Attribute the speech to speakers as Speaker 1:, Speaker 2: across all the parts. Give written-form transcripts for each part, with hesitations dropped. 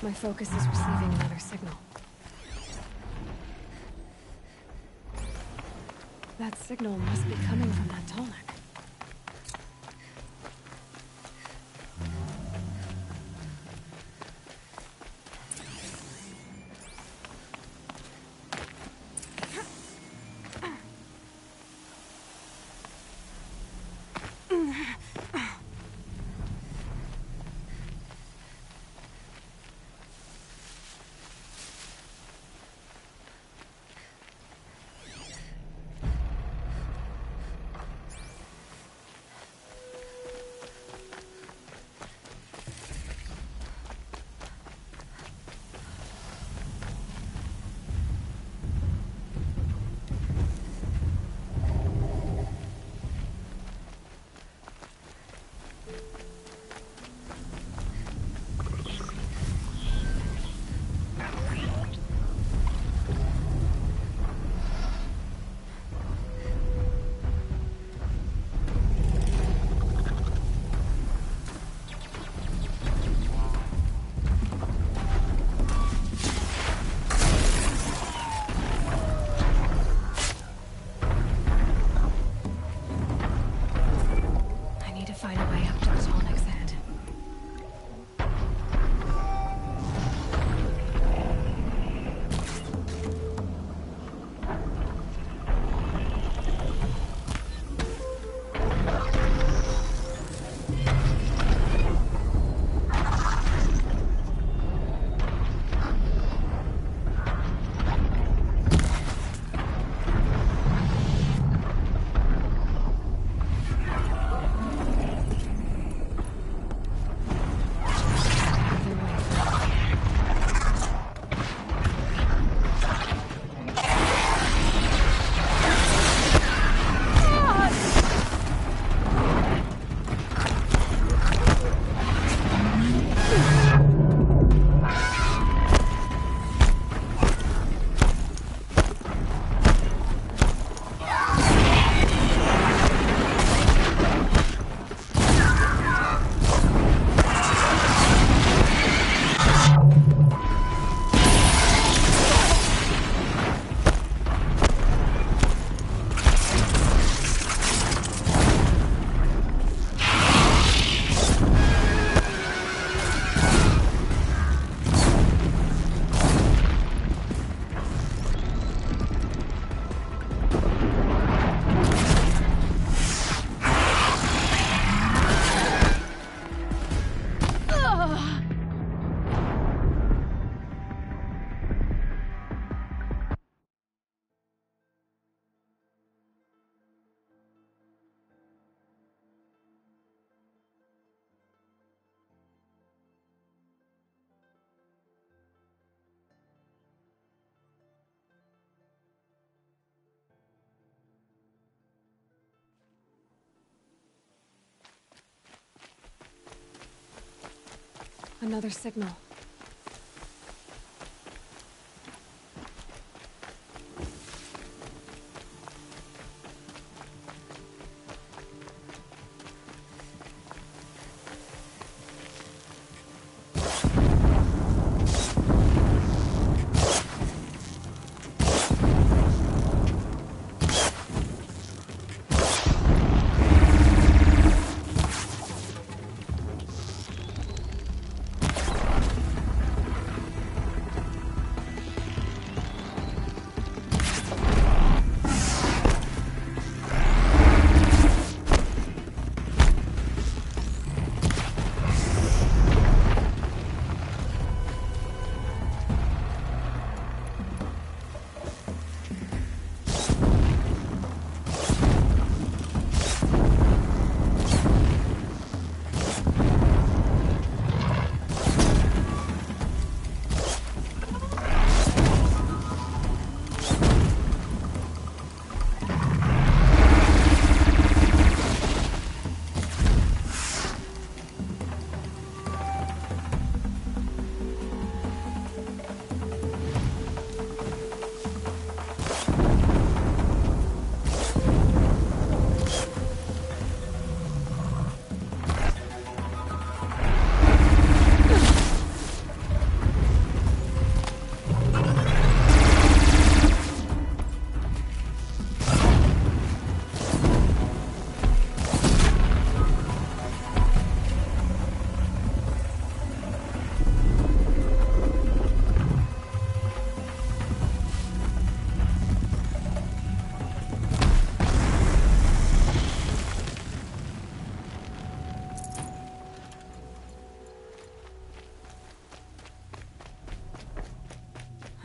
Speaker 1: My focus is receiving another signal. That signal must be coming from that Tallneck. Another signal.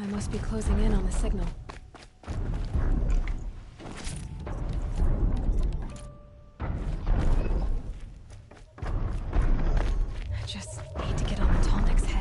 Speaker 1: I must be closing in on the signal. I just need to get on the Tallneck's head.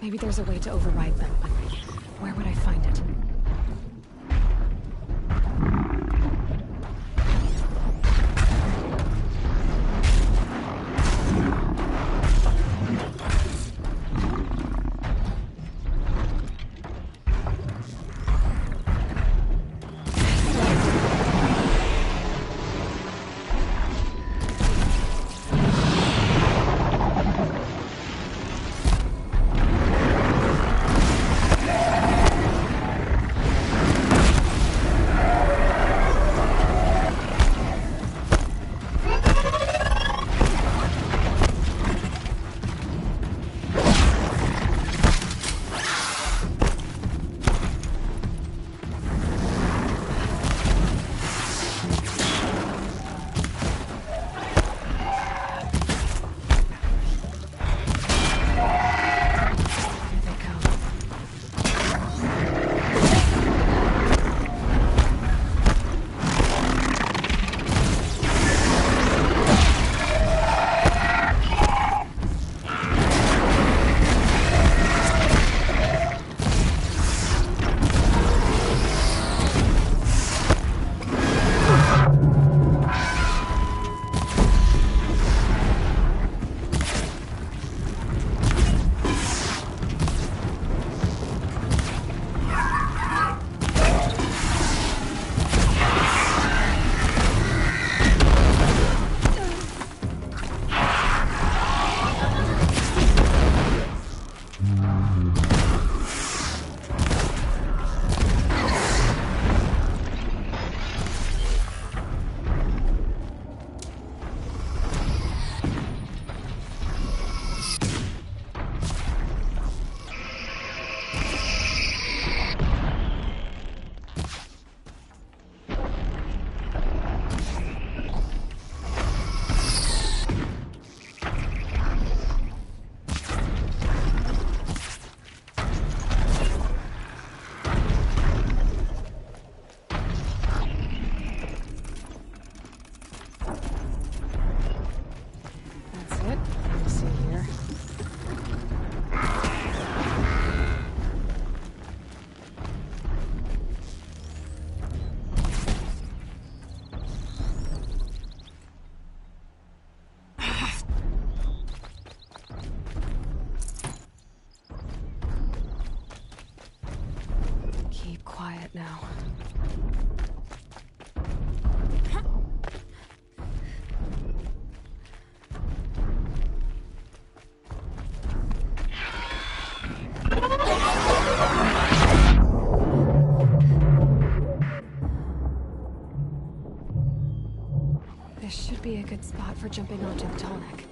Speaker 1: Maybe there's a way to override them, but where would I find it? Now. This should be a good spot for jumping onto the Tallneck.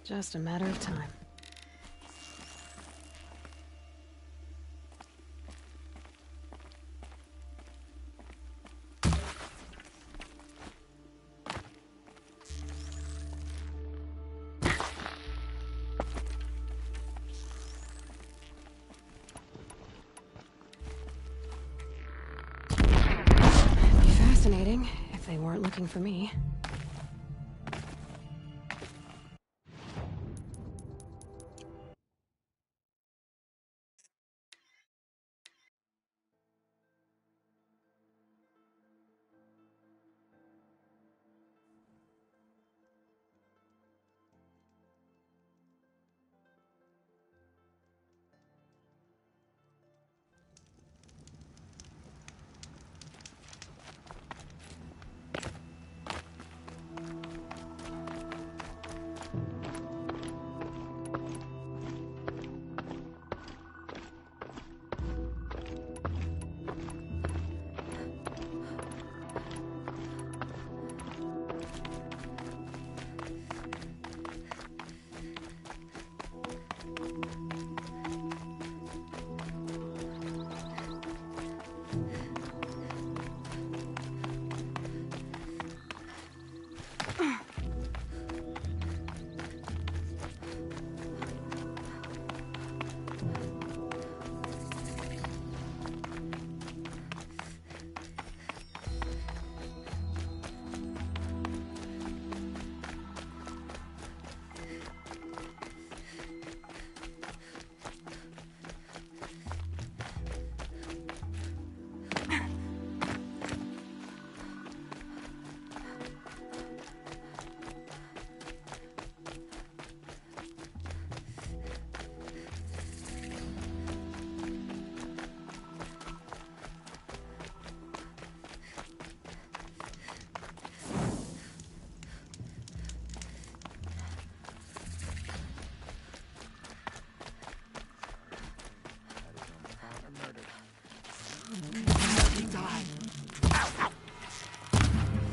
Speaker 1: Just a matter of time. Fascinating, if they weren't looking for me.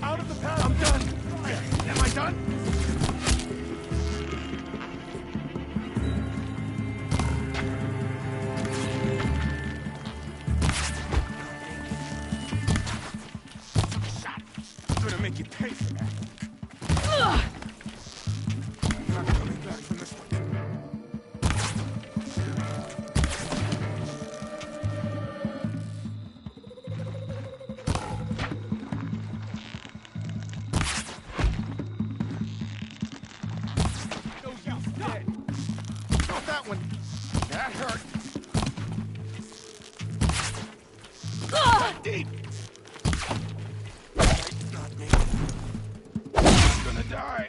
Speaker 2: Out of the path! I'm done! Am I done? Shot! I'm gonna make you pay for that. I'm not coming back from this one. That one. That hurt. Deep. It's not me. I'm gonna die.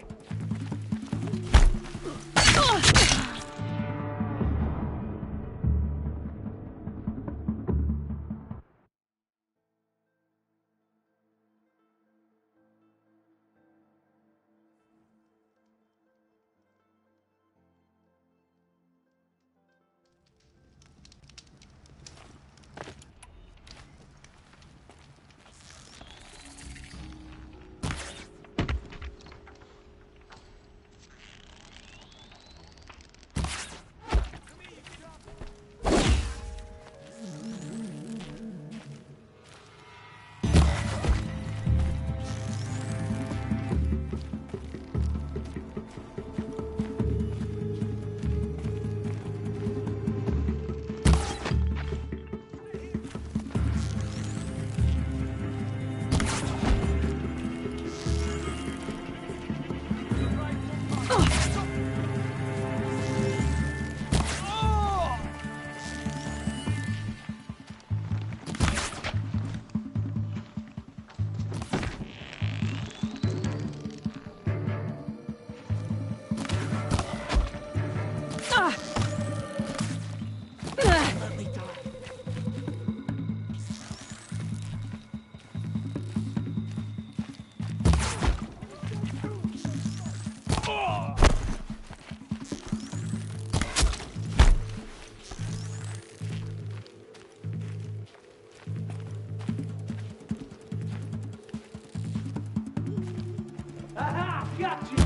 Speaker 2: Aha! Got you!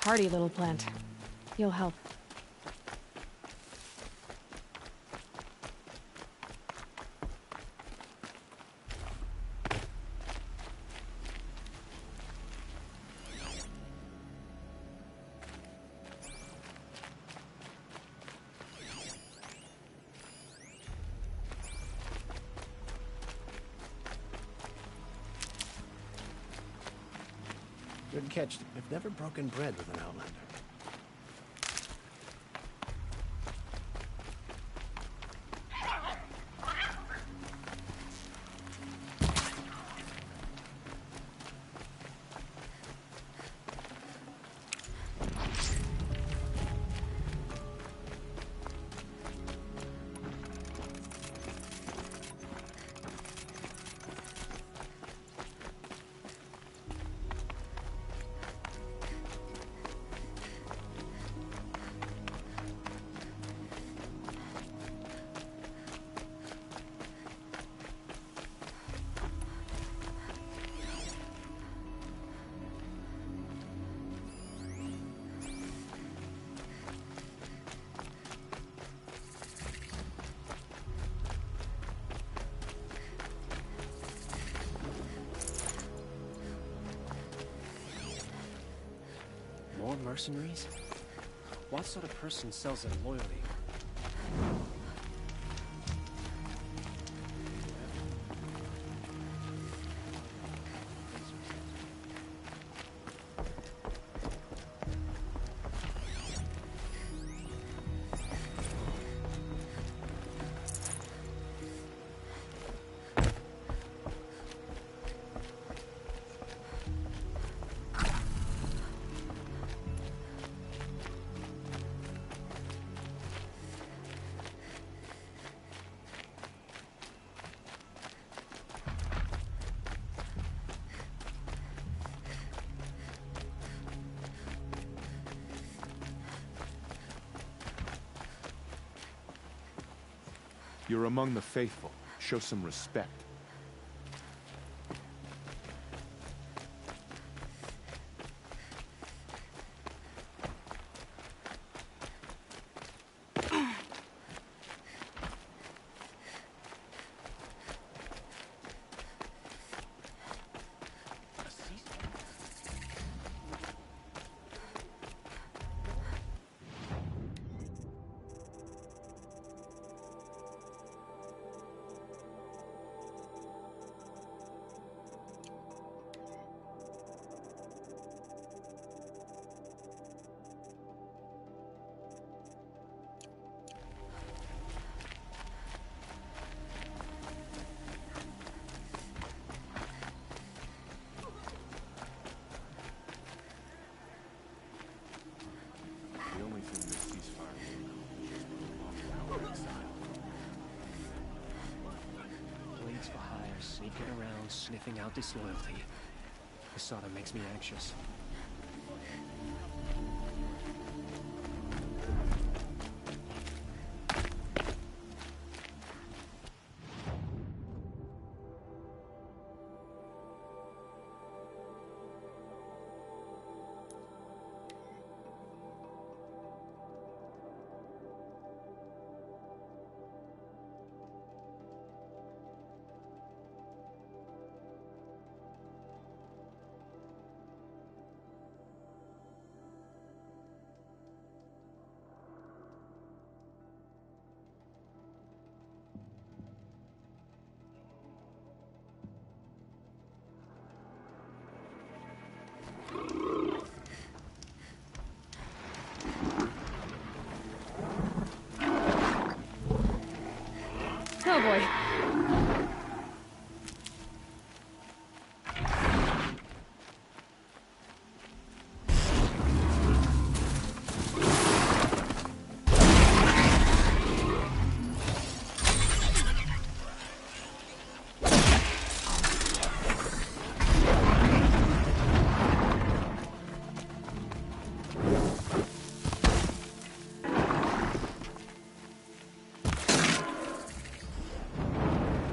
Speaker 1: Hardy little plant. You'll help.
Speaker 3: Good catch. I've never broken bread with an Outlander.
Speaker 4: More mercenaries? What sort of person sells their loyalty?
Speaker 2: You're among the faithful. Show some respect. The only thing this ceasefire will accomplish is prolong our exile.
Speaker 4: Blades for hire, sneaking around, sniffing out disloyalty. This sort of makes me anxious.
Speaker 1: Oh boy.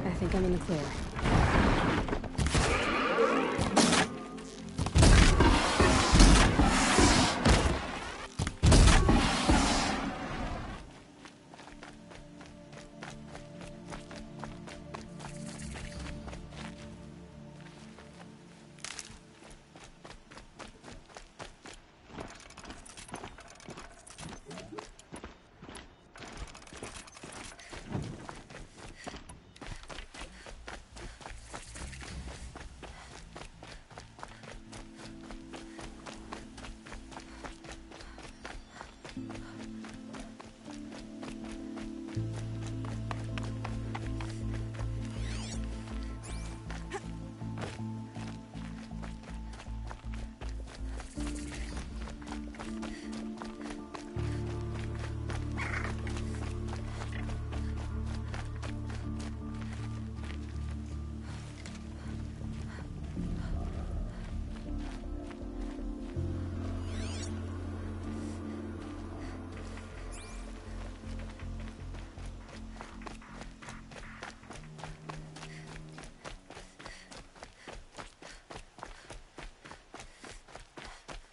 Speaker 1: I think I'm in the clear.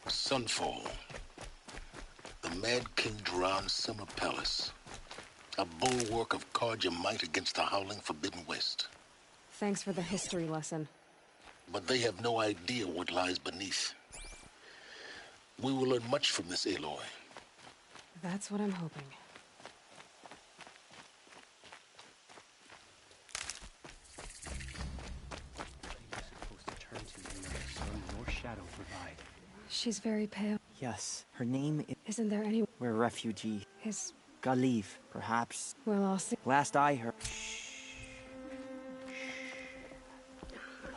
Speaker 5: Sunfall. The Mad King Duran's summer palace. A bulwark of Carja might against the howling Forbidden West.
Speaker 1: Thanks for the history lesson.
Speaker 5: But they have no idea what lies beneath. We will learn much from this, Aloy.
Speaker 1: That's what I'm hoping.
Speaker 4: Supposed to turn to when neither sun nor shadow provide.
Speaker 1: She's very pale.
Speaker 6: Yes, her name is...
Speaker 1: Isn't there any...
Speaker 6: We're a refugee.
Speaker 1: Is...
Speaker 6: Galeev, perhaps.
Speaker 1: Well, I'll see.
Speaker 6: Last I heard...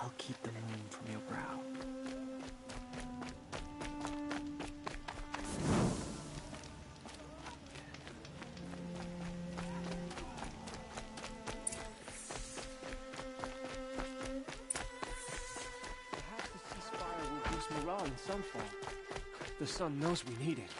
Speaker 6: I'll keep the moon from your brow.
Speaker 4: Perhaps the ceasefire will boost morale in Sunfall. The sun knows we need it.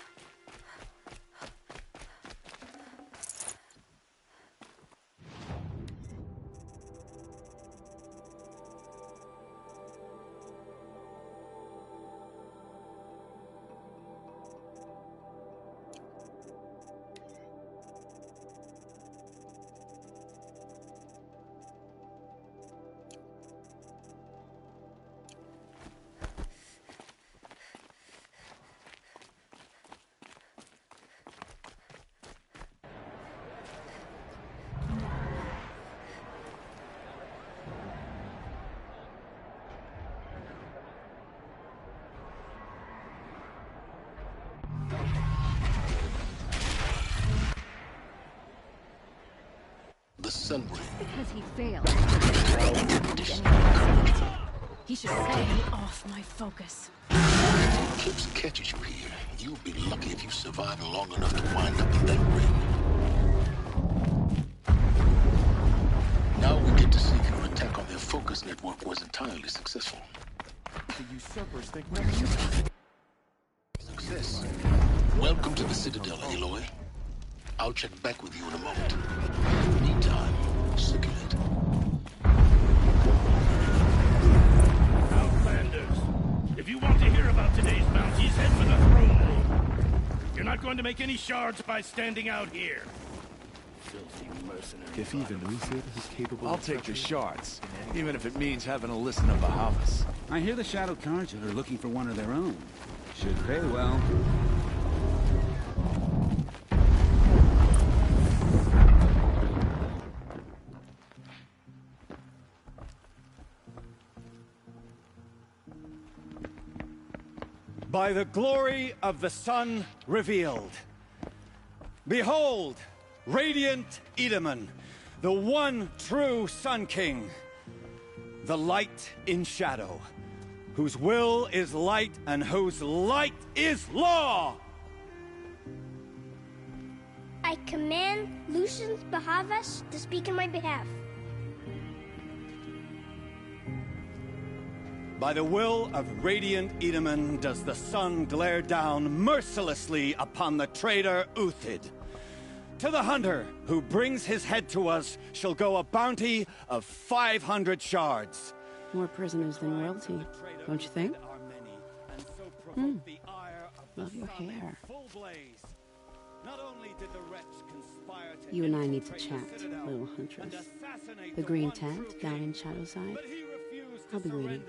Speaker 5: The Sunbreak.
Speaker 1: Because he failed. He should stay off my focus.
Speaker 5: Eclipse catches you here. You'll be lucky if you survive long enough to wind up in that ring. Now we get to see if your attack on their focus network was entirely successful.
Speaker 2: The usurpers think nothing of it.
Speaker 5: Success. Welcome to the Citadel, Aloy. I'll check back with you in a moment. Meantime, circulate.
Speaker 7: Outlanders, if you want to hear about today's bounties, head for the throne room. You're not going to make any shards by standing out here. Filthy mercenary.
Speaker 2: If even Lucid is capable
Speaker 3: I'll
Speaker 2: of
Speaker 3: take the
Speaker 2: treachery.
Speaker 3: shards, even if it means having to listen to Bahavas.
Speaker 8: I hear the Shadow Carja are looking for one of their own. Should pay well.
Speaker 9: By the glory of the sun revealed. Behold, radiant Edaman, the one true Sun King. The light in shadow, whose will is light and whose light is law!
Speaker 10: I command Lucius Bahavas to speak in my behalf.
Speaker 9: By the will of radiant Edaman does the sun glare down mercilessly upon the traitor Uthid. To the hunter who brings his head to us shall go a bounty of 500 shards.
Speaker 11: More prisoners than royalty, don't you think? Love your hair. You and I need to chat, little huntress. The green tent down in Shadowside. I'll be waiting.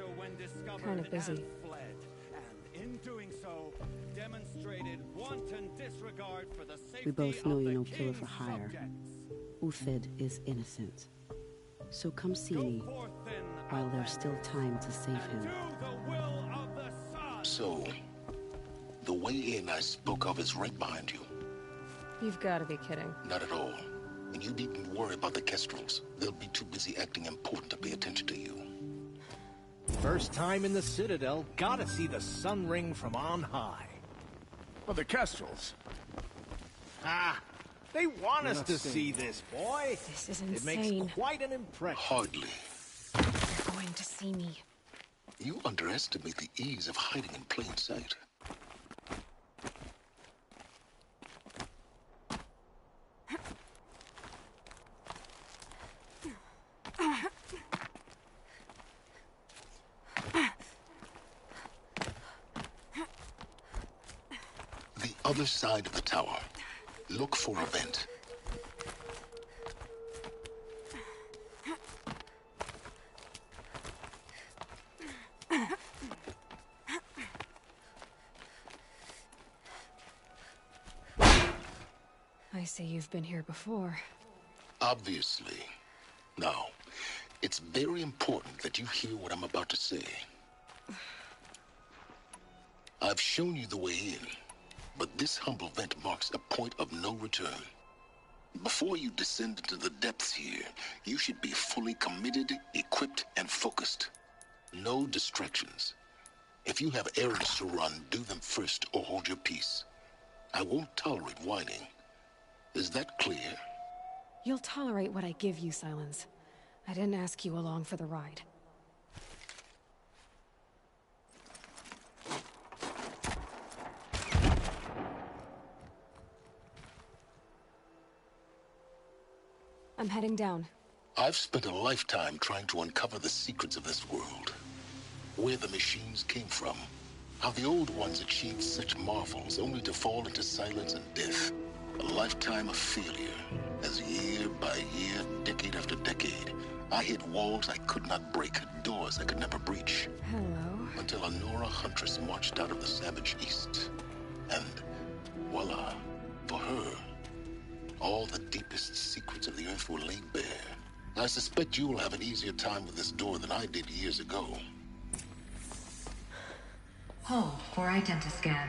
Speaker 1: Kind of busy.
Speaker 11: We both know you're no killer for hire. Uthid is innocent. So come see me while there's still time to save him.
Speaker 5: So, the way in I spoke of is right behind you.
Speaker 1: You've got to be kidding.
Speaker 5: Not at all. And you needn't worry about the Kestrels. They'll be too busy acting important to pay attention to you.
Speaker 12: First time in the Citadel, gotta see the Sun Ring from on high.
Speaker 3: Well, the Kestrels.
Speaker 12: Ah, they want us to see this, boy.
Speaker 1: This is
Speaker 12: It
Speaker 1: insane.
Speaker 12: makes quite an impression.
Speaker 5: Hardly.
Speaker 1: They're going to see me.
Speaker 5: You underestimate the ease of hiding in plain sight. The other side of the tower. Look for a vent.
Speaker 1: I see you've been here before.
Speaker 5: Obviously. Now, it's very important that you hear what I'm about to say. I've shown you the way in, but this humble vent marks a point of no return. Before you descend into the depths here, you should be fully committed, equipped, and focused. No distractions. If you have errands to run, do them first or hold your peace. I won't tolerate whining. Is that clear?
Speaker 1: You'll tolerate what I give you, Silence. I didn't ask you along for the ride. I'm heading down.
Speaker 5: I've spent a lifetime trying to uncover the secrets of this world. Where the machines came from. How the old ones achieved such marvels only to fall into silence and death. A lifetime of failure, as year by year, decade after decade, I hit walls I could not break, doors I could never breach.
Speaker 1: Hello.
Speaker 5: Until a Nora huntress marched out of the savage east. And, voila, for her, all the deepest secrets of the earth were laid bare. I suspect you will have an easier time with this door than I did years ago.
Speaker 13: Hold for identiscan.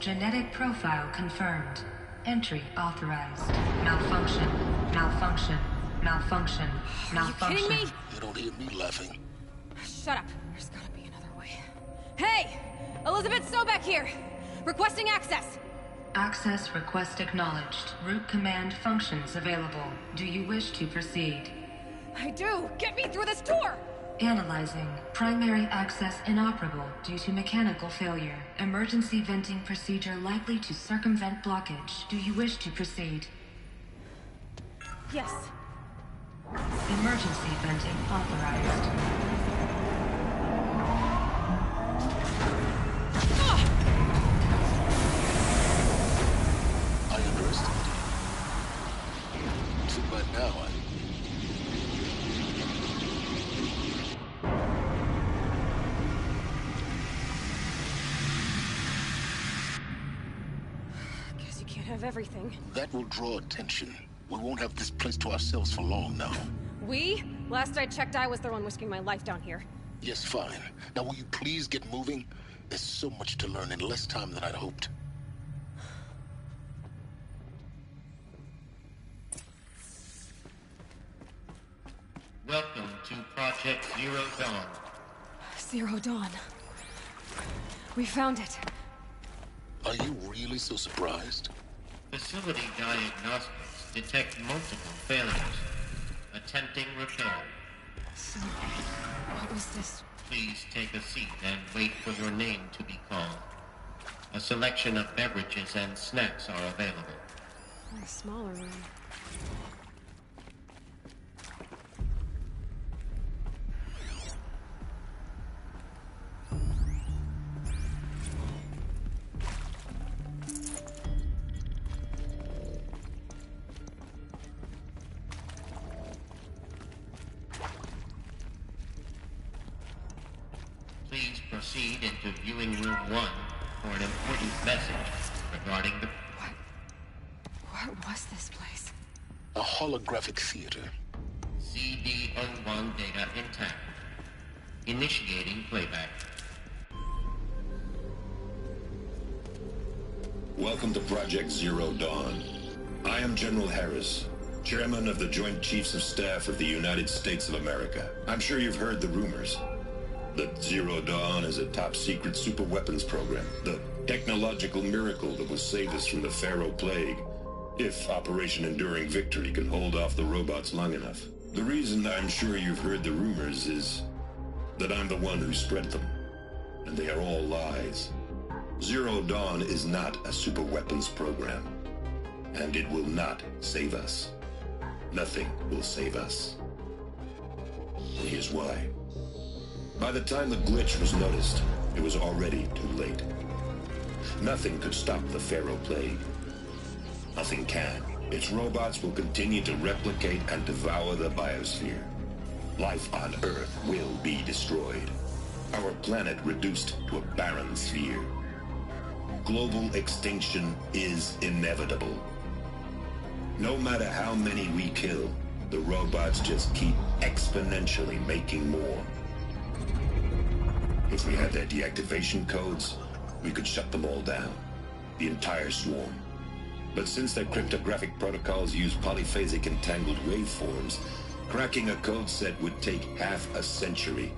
Speaker 13: Genetic profile confirmed. Entry authorized. Malfunction. Malfunction. Malfunction. Malfunction.
Speaker 1: Are you kidding me?
Speaker 5: You don't hear me laughing.
Speaker 1: Shut up. There's gotta be another way. Hey! Elizabeth Sobek here! Requesting access!
Speaker 13: Access request acknowledged. Root command functions available. Do you wish to proceed?
Speaker 1: I do! Get me through this door!
Speaker 13: Analyzing. Primary access inoperable due to mechanical failure. Emergency venting procedure likely to circumvent blockage. Do you wish to proceed?
Speaker 1: Yes.
Speaker 13: Emergency venting authorized.
Speaker 5: I underestimated you. Too bad now
Speaker 1: Guess you can't have everything.
Speaker 5: That will draw attention. We won't have this place to ourselves for long now.
Speaker 1: We? Last I checked, I was the one risking my life down here.
Speaker 5: Yes, fine. Now will you please get moving? There's so much to learn in less time than I'd hoped.
Speaker 14: Welcome to Project Zero Dawn.
Speaker 1: Zero Dawn. We found it.
Speaker 5: Are you really so surprised?
Speaker 14: Facility diagnostics detect multiple failures. Attempting repair.
Speaker 1: So, what was this?
Speaker 14: Please take a seat and wait for your name to be called. A selection of beverages and snacks are available.
Speaker 1: A smaller room.
Speaker 14: Please proceed into viewing room 1 for an important message regarding the...
Speaker 1: What was this place?
Speaker 5: A holographic theater.
Speaker 14: CD01 data intact. Initiating playback.
Speaker 15: Welcome to Project Zero Dawn. I am General Harris, Chairman of the Joint Chiefs of Staff of the United States of America. I'm sure you've heard the rumors that Zero Dawn is a top-secret superweapons program, the technological miracle that will save us from the Pharaoh Plague, if Operation Enduring Victory can hold off the robots long enough. The reason I'm sure you've heard the rumors is that I'm the one who spread them, and they are all lies. Zero Dawn is not a superweapons program, and it will not save us. Nothing will save us. And here's why. By the time the glitch was noticed, it was already too late. Nothing could stop the Pharaoh Plague. Nothing can. Its robots will continue to replicate and devour the biosphere. Life on Earth will be destroyed. Our planet reduced to a barren sphere. Global extinction is inevitable. No matter how many we kill, the robots just keep exponentially making more. If we had their deactivation codes, we could shut them all down. The entire swarm. But since their cryptographic protocols use polyphasic entangled waveforms, cracking a code set would take half a century.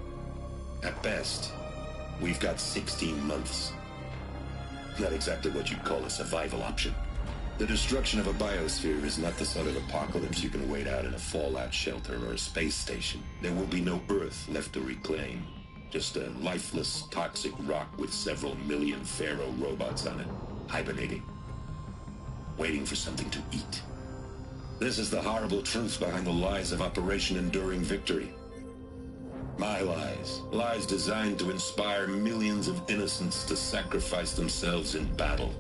Speaker 15: At best, we've got 16 months. Not exactly what you'd call a survival option. The destruction of a biosphere is not the sort of apocalypse you can wait out in a fallout shelter or a space station. There will be no Earth left to reclaim. Just a lifeless, toxic rock with several million Pharaoh robots on it, hibernating, waiting for something to eat. This is the horrible truth behind the lies of Operation Enduring Victory. My lies. Lies designed to inspire millions of innocents to sacrifice themselves in battle.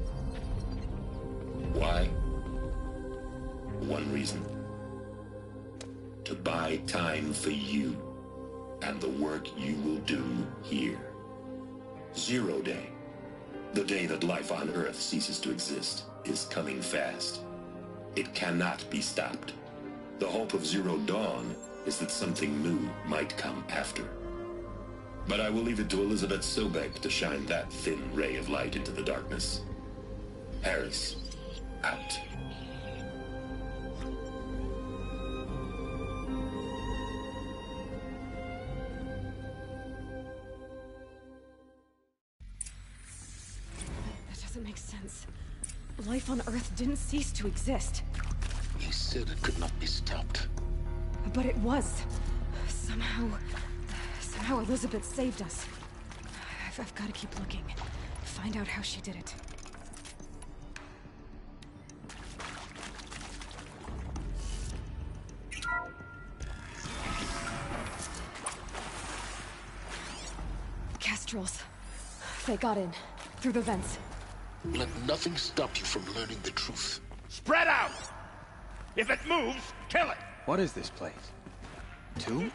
Speaker 15: Why? One reason. To buy time for you and the work you will do here. Zero Day, the day that life on Earth ceases to exist, is coming fast. It cannot be stopped. The hope of Zero Dawn is that something new might come after. But I will leave it to Elizabeth Sobek to shine that thin ray of light into the darkness. Harris, out.
Speaker 1: That doesn't make sense. Life on Earth didn't cease to exist.
Speaker 5: He said it could not be stopped.
Speaker 1: But it was. Somehow Elizabeth saved us. I've got to keep looking. Find out how she did it. Kestrels. They got in. Through the vents.
Speaker 5: Let nothing stop you from learning the truth.
Speaker 7: Spread out! If it moves, kill it!
Speaker 6: What is this place? Two?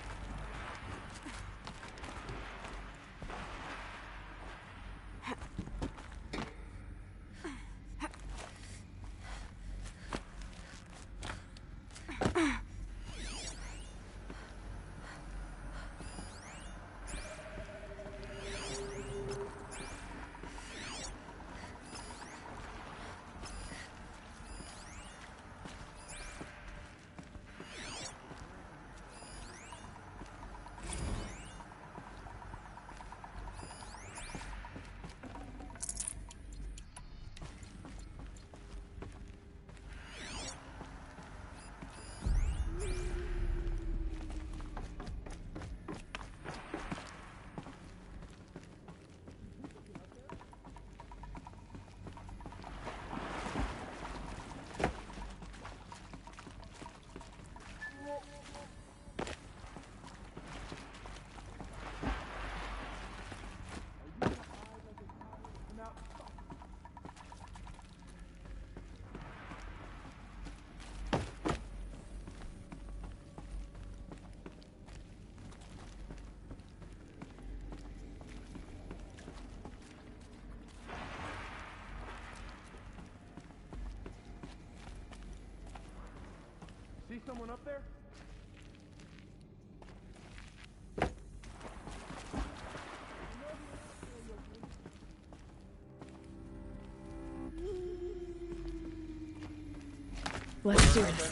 Speaker 2: See someone up there?
Speaker 1: Let's do this.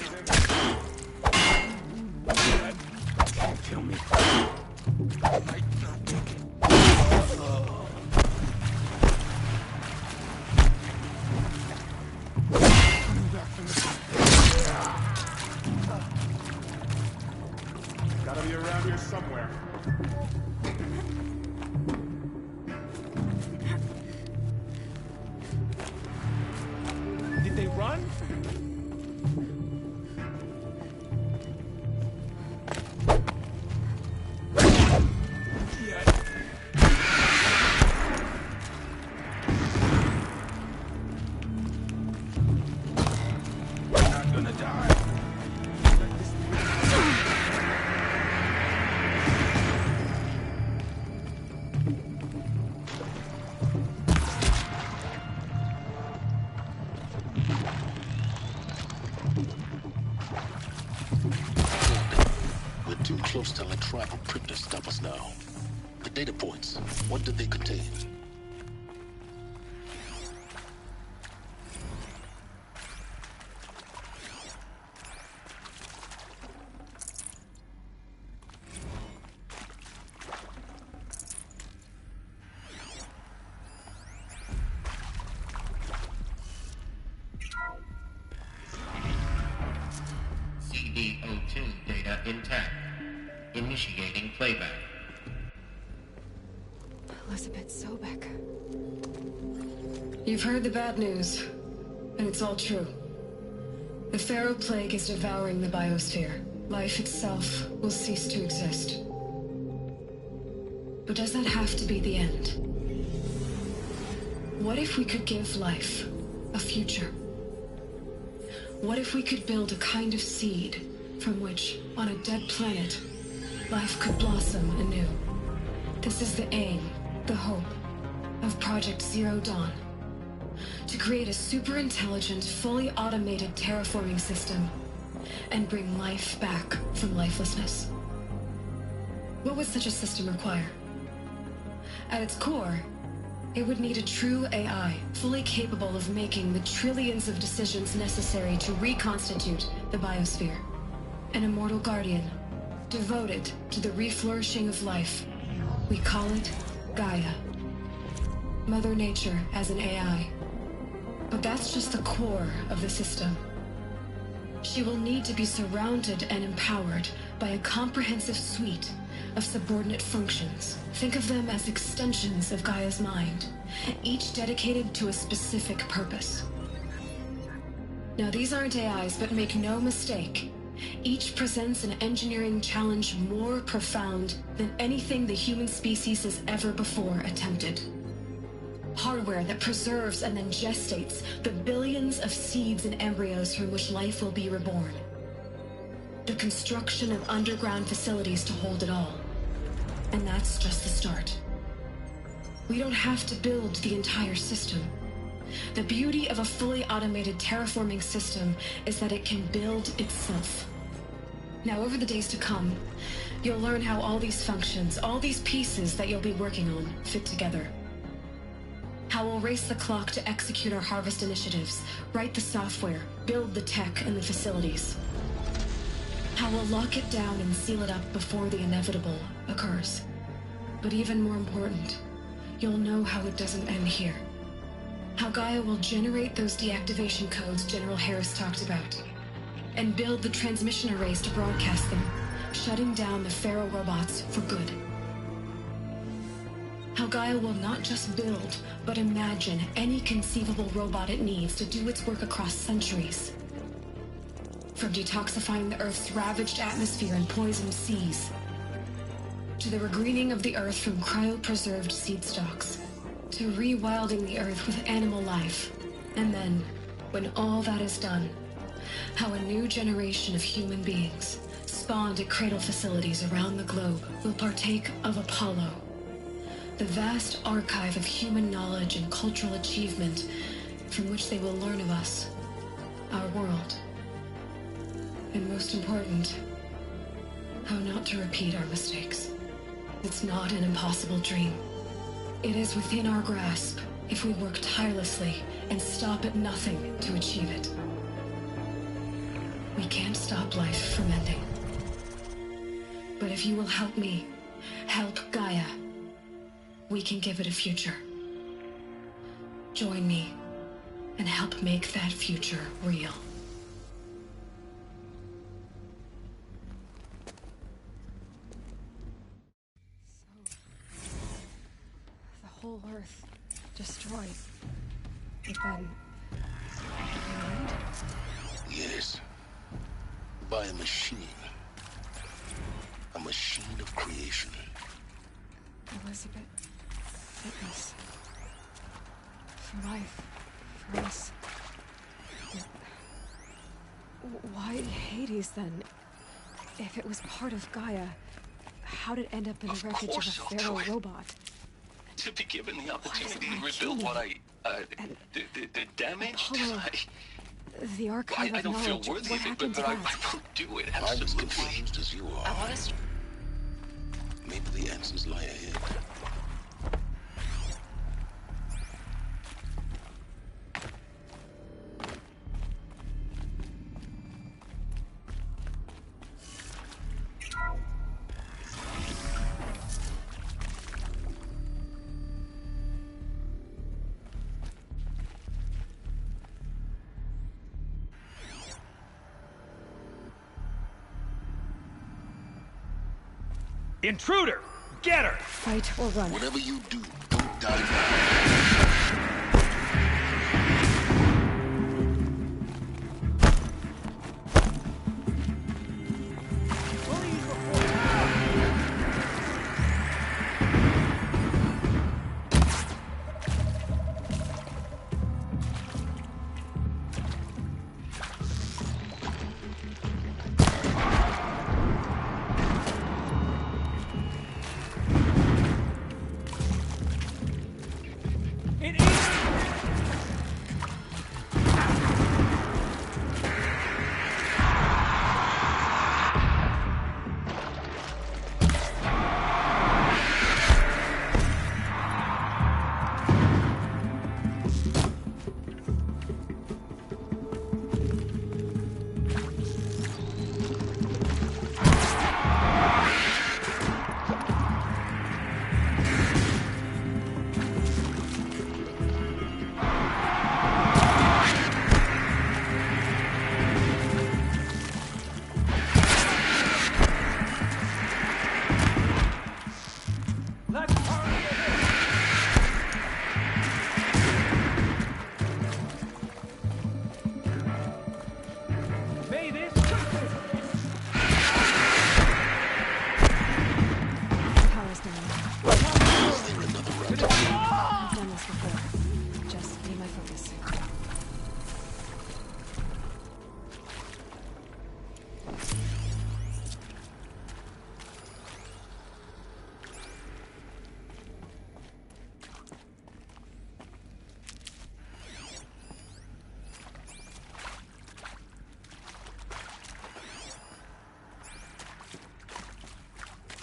Speaker 8: Can't kill me.
Speaker 2: Gotta be around here somewhere. Did they run?
Speaker 8: Not gonna die.
Speaker 5: We're too close to let tribal printers stop us now. The data points, what did they contain?
Speaker 14: CD02 data intact. Initiating playback.
Speaker 1: Elizabeth Sobek.
Speaker 13: You've heard the bad news, and it's all true. The Pharaoh Plague is devouring the biosphere. Life itself will cease to exist. But does that have to be the end? What if we could give life a future? What if we could build a kind of seed from which, on a dead planet, life could blossom anew? This is the aim, the hope, of Project Zero Dawn. To create a super-intelligent, fully automated terraforming system and bring life back from lifelessness. What would such a system require? At its core, it would need a true AI, fully capable of making the trillions of decisions necessary to reconstitute the biosphere. An immortal guardian, devoted to the reflourishing of life. We call it Gaia. Mother Nature as an AI. But that's just the core of the system. She will need to be surrounded and empowered by a comprehensive suite of subordinate functions. Think of them as extensions of Gaia's mind, each dedicated to a specific purpose. Now, these aren't AIs, but make no mistake, each presents an engineering challenge more profound than anything the human species has ever before attempted. Hardware that preserves and then gestates the billions of seeds and embryos from which life will be reborn. The construction of underground facilities to hold it all. And that's just the start. We don't have to build the entire system. The beauty of a fully automated terraforming system is that it can build itself. Now, over the days to come, you'll learn how all these functions, all these pieces that you'll be working on, fit together. How we'll race the clock to execute our harvest initiatives, write the software, build the tech and the facilities. How we'll lock it down and seal it up before the inevitable occurs. But even more important, you'll know how it doesn't end here. How Gaia will generate those deactivation codes General Harris talked about, and build the transmission arrays to broadcast them, shutting down the Pharaoh robots for good. How Gaia will not just build, but imagine any conceivable robot it needs to do its work across centuries. From detoxifying the Earth's ravaged atmosphere and poisoned seas, to the regreening of the Earth from cryopreserved seed stalks, to rewilding the Earth with animal life. And then, when all that is done, how a new generation of human beings, spawned at cradle facilities around the globe, will partake of Apollo, the vast archive of human knowledge and cultural achievement from which they will learn of us, our world. And most important, how not to repeat our mistakes. It's not an impossible dream. It is within our grasp if we work tirelessly and stop at nothing to achieve it. We can't stop life from ending. But if you will help me, help Gaia, we can give it a future. Join me and help make that future real.
Speaker 1: The whole Earth destroyed. But then... Right?
Speaker 5: Yes. By a machine. A machine of creation.
Speaker 1: Elizabeth, fitness. For life. For us. Why Hades, then? If it was part of Gaia, how'd it end up in the wreckage of a Pharaoh robot?
Speaker 5: To be given the opportunity to rebuild what the damage
Speaker 1: The archive
Speaker 5: I
Speaker 1: of
Speaker 5: don't feel
Speaker 1: knowledge.
Speaker 5: worthy
Speaker 1: What
Speaker 5: of it,
Speaker 1: happened
Speaker 5: but
Speaker 1: to
Speaker 5: I
Speaker 1: that?
Speaker 5: will do it. I'm as confused as you are. Maybe the answers lie ahead.
Speaker 7: Intruder! Get her!
Speaker 1: Fight or run.
Speaker 5: Whatever you do, don't die.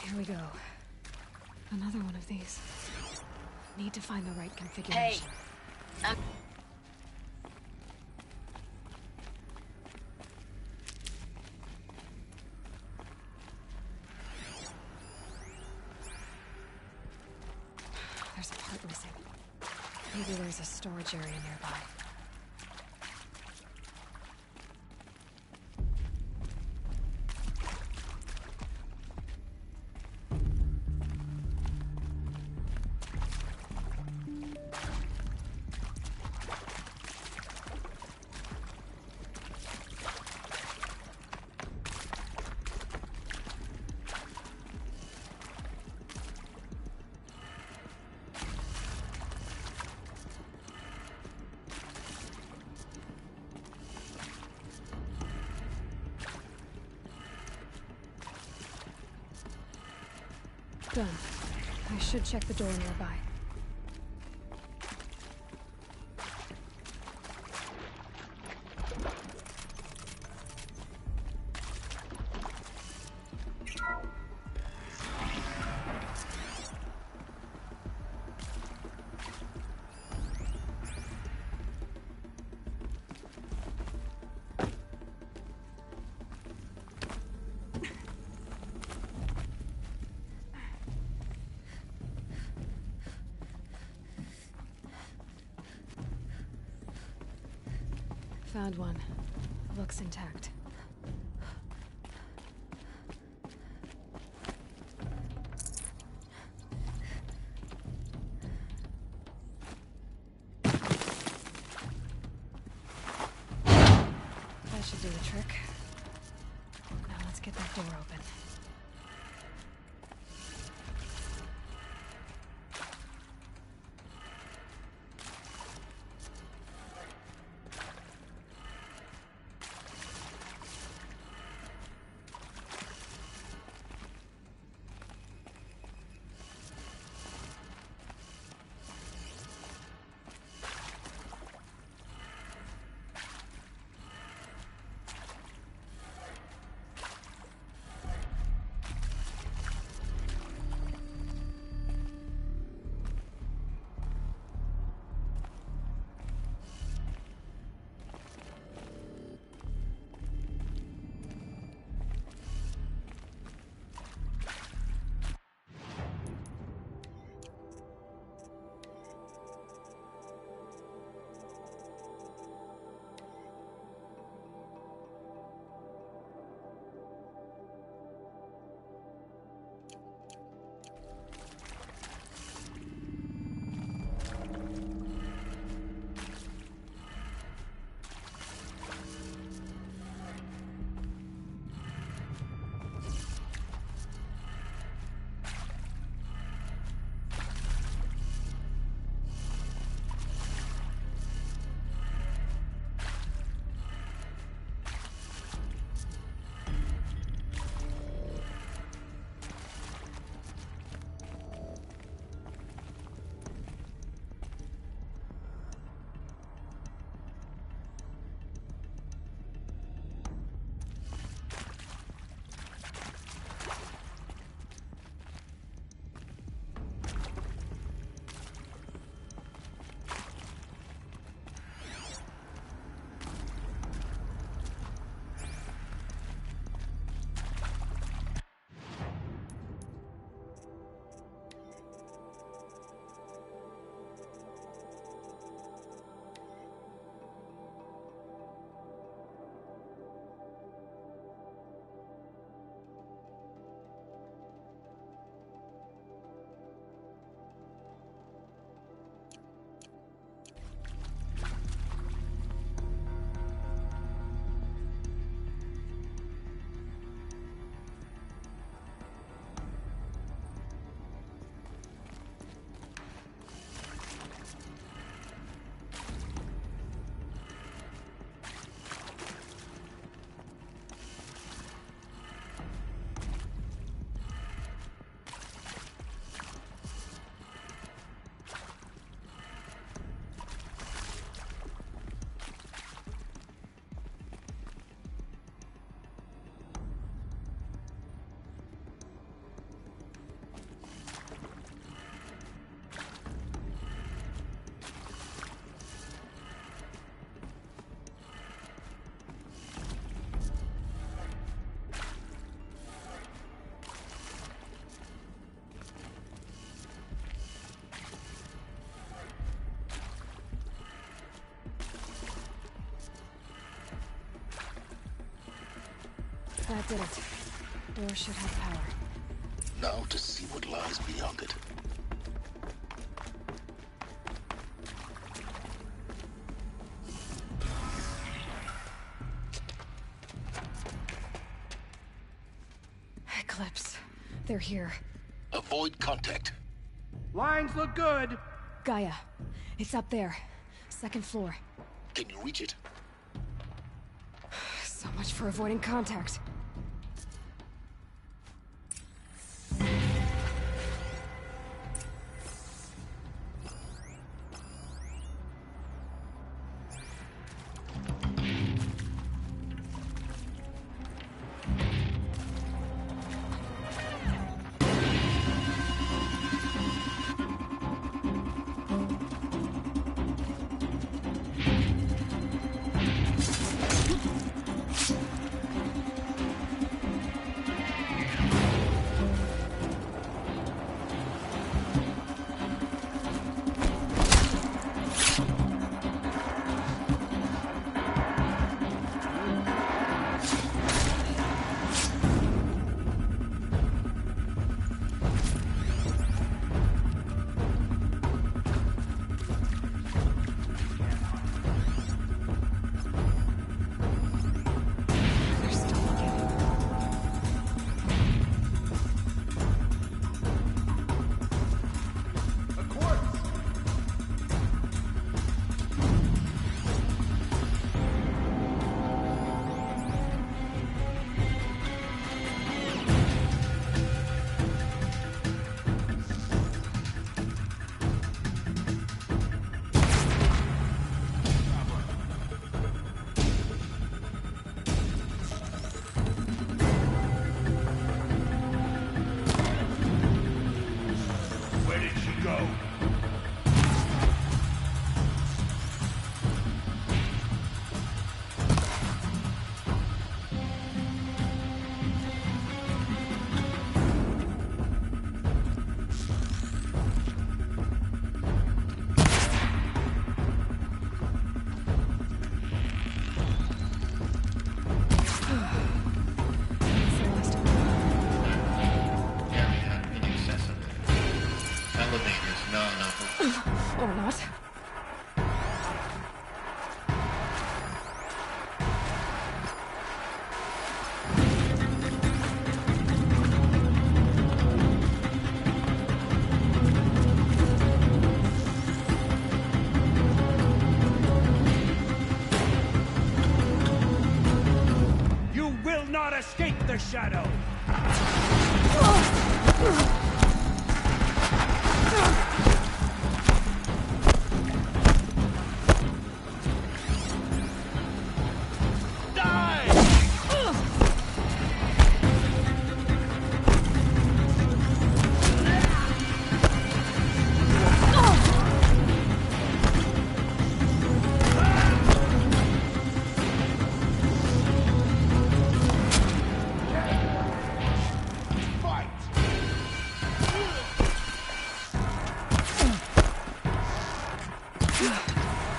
Speaker 1: Here we go. Another one of these. Need to find the right configuration.
Speaker 16: Hey,
Speaker 1: There's a part missing. Maybe there's a storage area nearby. Done. I should check the door nearby. Found one. Looks intact. That should do the trick. Now let's get that door open. That did it. Door should have power.
Speaker 5: Now to see what lies beyond it.
Speaker 1: Eclipse. They're here.
Speaker 5: Avoid contact.
Speaker 7: Lines look good.
Speaker 1: Gaia. It's up there. Second floor.
Speaker 5: Can you reach it?
Speaker 1: So much for avoiding contact.
Speaker 7: go.
Speaker 1: Or not.
Speaker 7: You will not escape the shadow!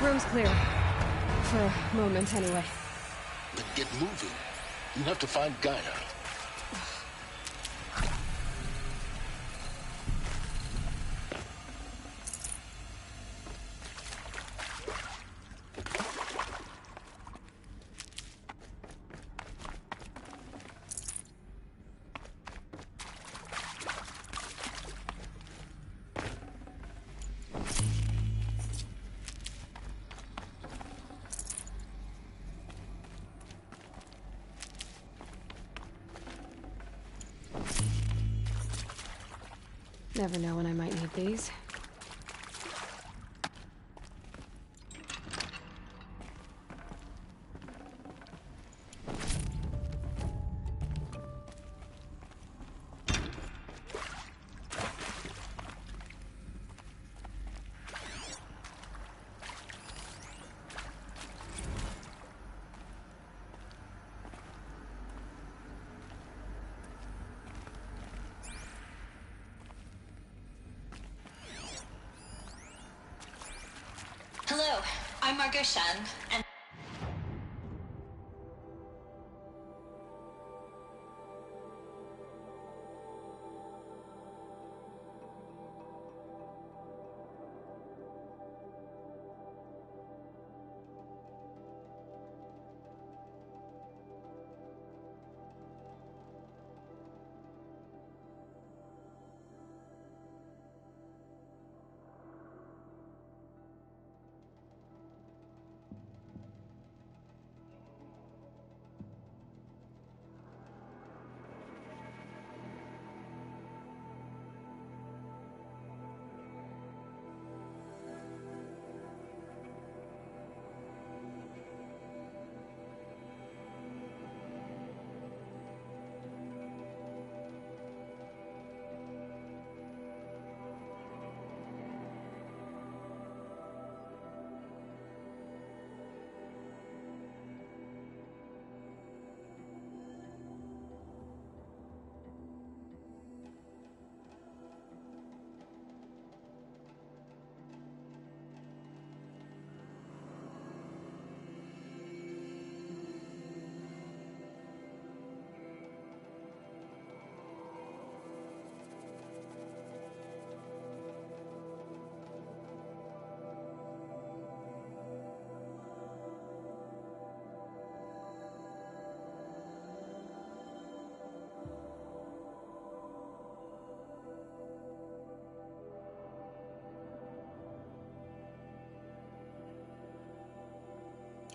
Speaker 1: Room's clear. For a moment, anyway.
Speaker 5: Then get moving. You have to find Gaia.
Speaker 1: Never know when I might need these.
Speaker 16: Hello, I'm Margot Shen, and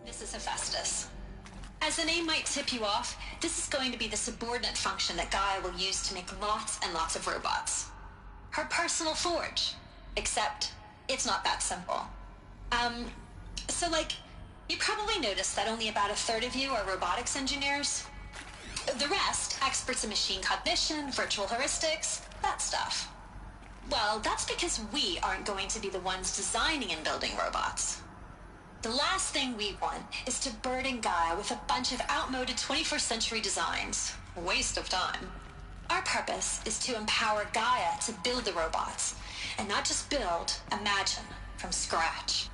Speaker 16: this is Hephaestus. As the name might tip you off, this is going to be the subordinate function that Gaia will use to make lots and lots of robots. Her personal forge. Except, it's not that simple. You probably noticed that only about a third of you are robotics engineers. The rest, experts in machine cognition, virtual heuristics, that stuff. Well, that's because we aren't going to be the ones designing and building robots. The last thing we want is to burden Gaia with a bunch of outmoded 21st century designs. A waste of time. Our purpose is to empower Gaia to build the robots, and not just build, imagine, from scratch.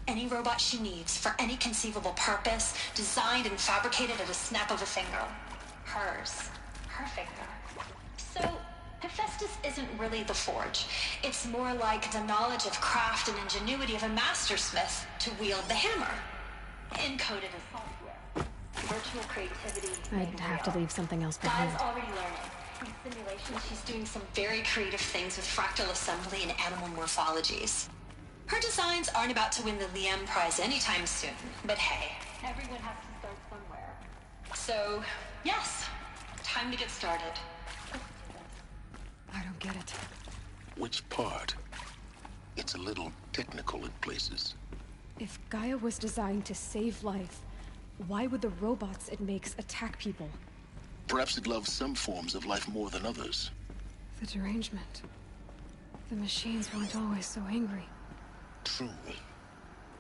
Speaker 16: Any robot she needs for any conceivable purpose, designed and fabricated at a snap of a finger. Hers. Her finger. So, Hephaestus isn't really the forge. It's more like the knowledge of craft and ingenuity of a mastersmith to wield the hammer. Encoded as software. Virtual creativity.
Speaker 1: I'd have to leave something else behind.
Speaker 16: Gaia's already learning. In simulation, she's doing some very creative things with fractal assembly and animal morphologies. Her designs aren't about to win the Liam Prize anytime soon, but hey, everyone has to start somewhere. So, yes, time to get started.
Speaker 1: I don't get it.
Speaker 5: Which part? It's a little technical in places.
Speaker 1: If Gaia was designed to save life, why would the robots it makes attack people?
Speaker 5: Perhaps it loves some forms of life more than others.
Speaker 1: The derangement. The machines weren't always so angry.
Speaker 5: True.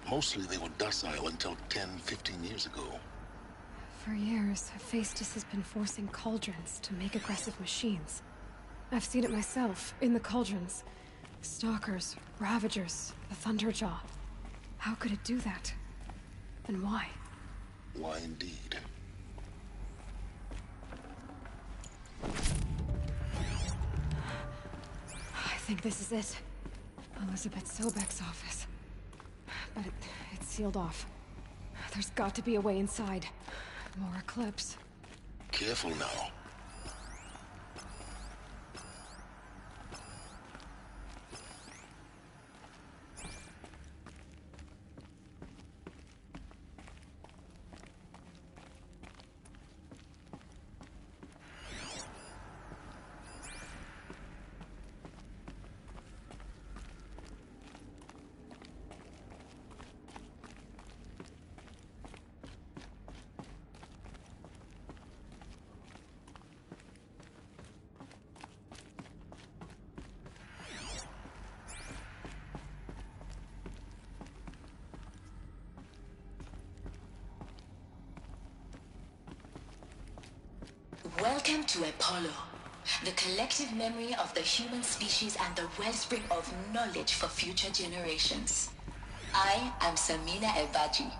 Speaker 5: Mostly they were docile until 10, 15 years ago.
Speaker 1: For years, Hephaestus has been forcing cauldrons to make aggressive machines. I've seen it myself, in the cauldrons. Stalkers, Ravagers, the Thunderjaw. How could it do that? And why?
Speaker 5: Why indeed?
Speaker 1: I think this is it. Elizabeth Sobek's office. But it's sealed off. There's got to be a way inside. More Eclipse.
Speaker 5: Careful now.
Speaker 17: Welcome to Apollo, the collective memory of the human species and the wellspring of knowledge for future generations. I am Samina Ebaji.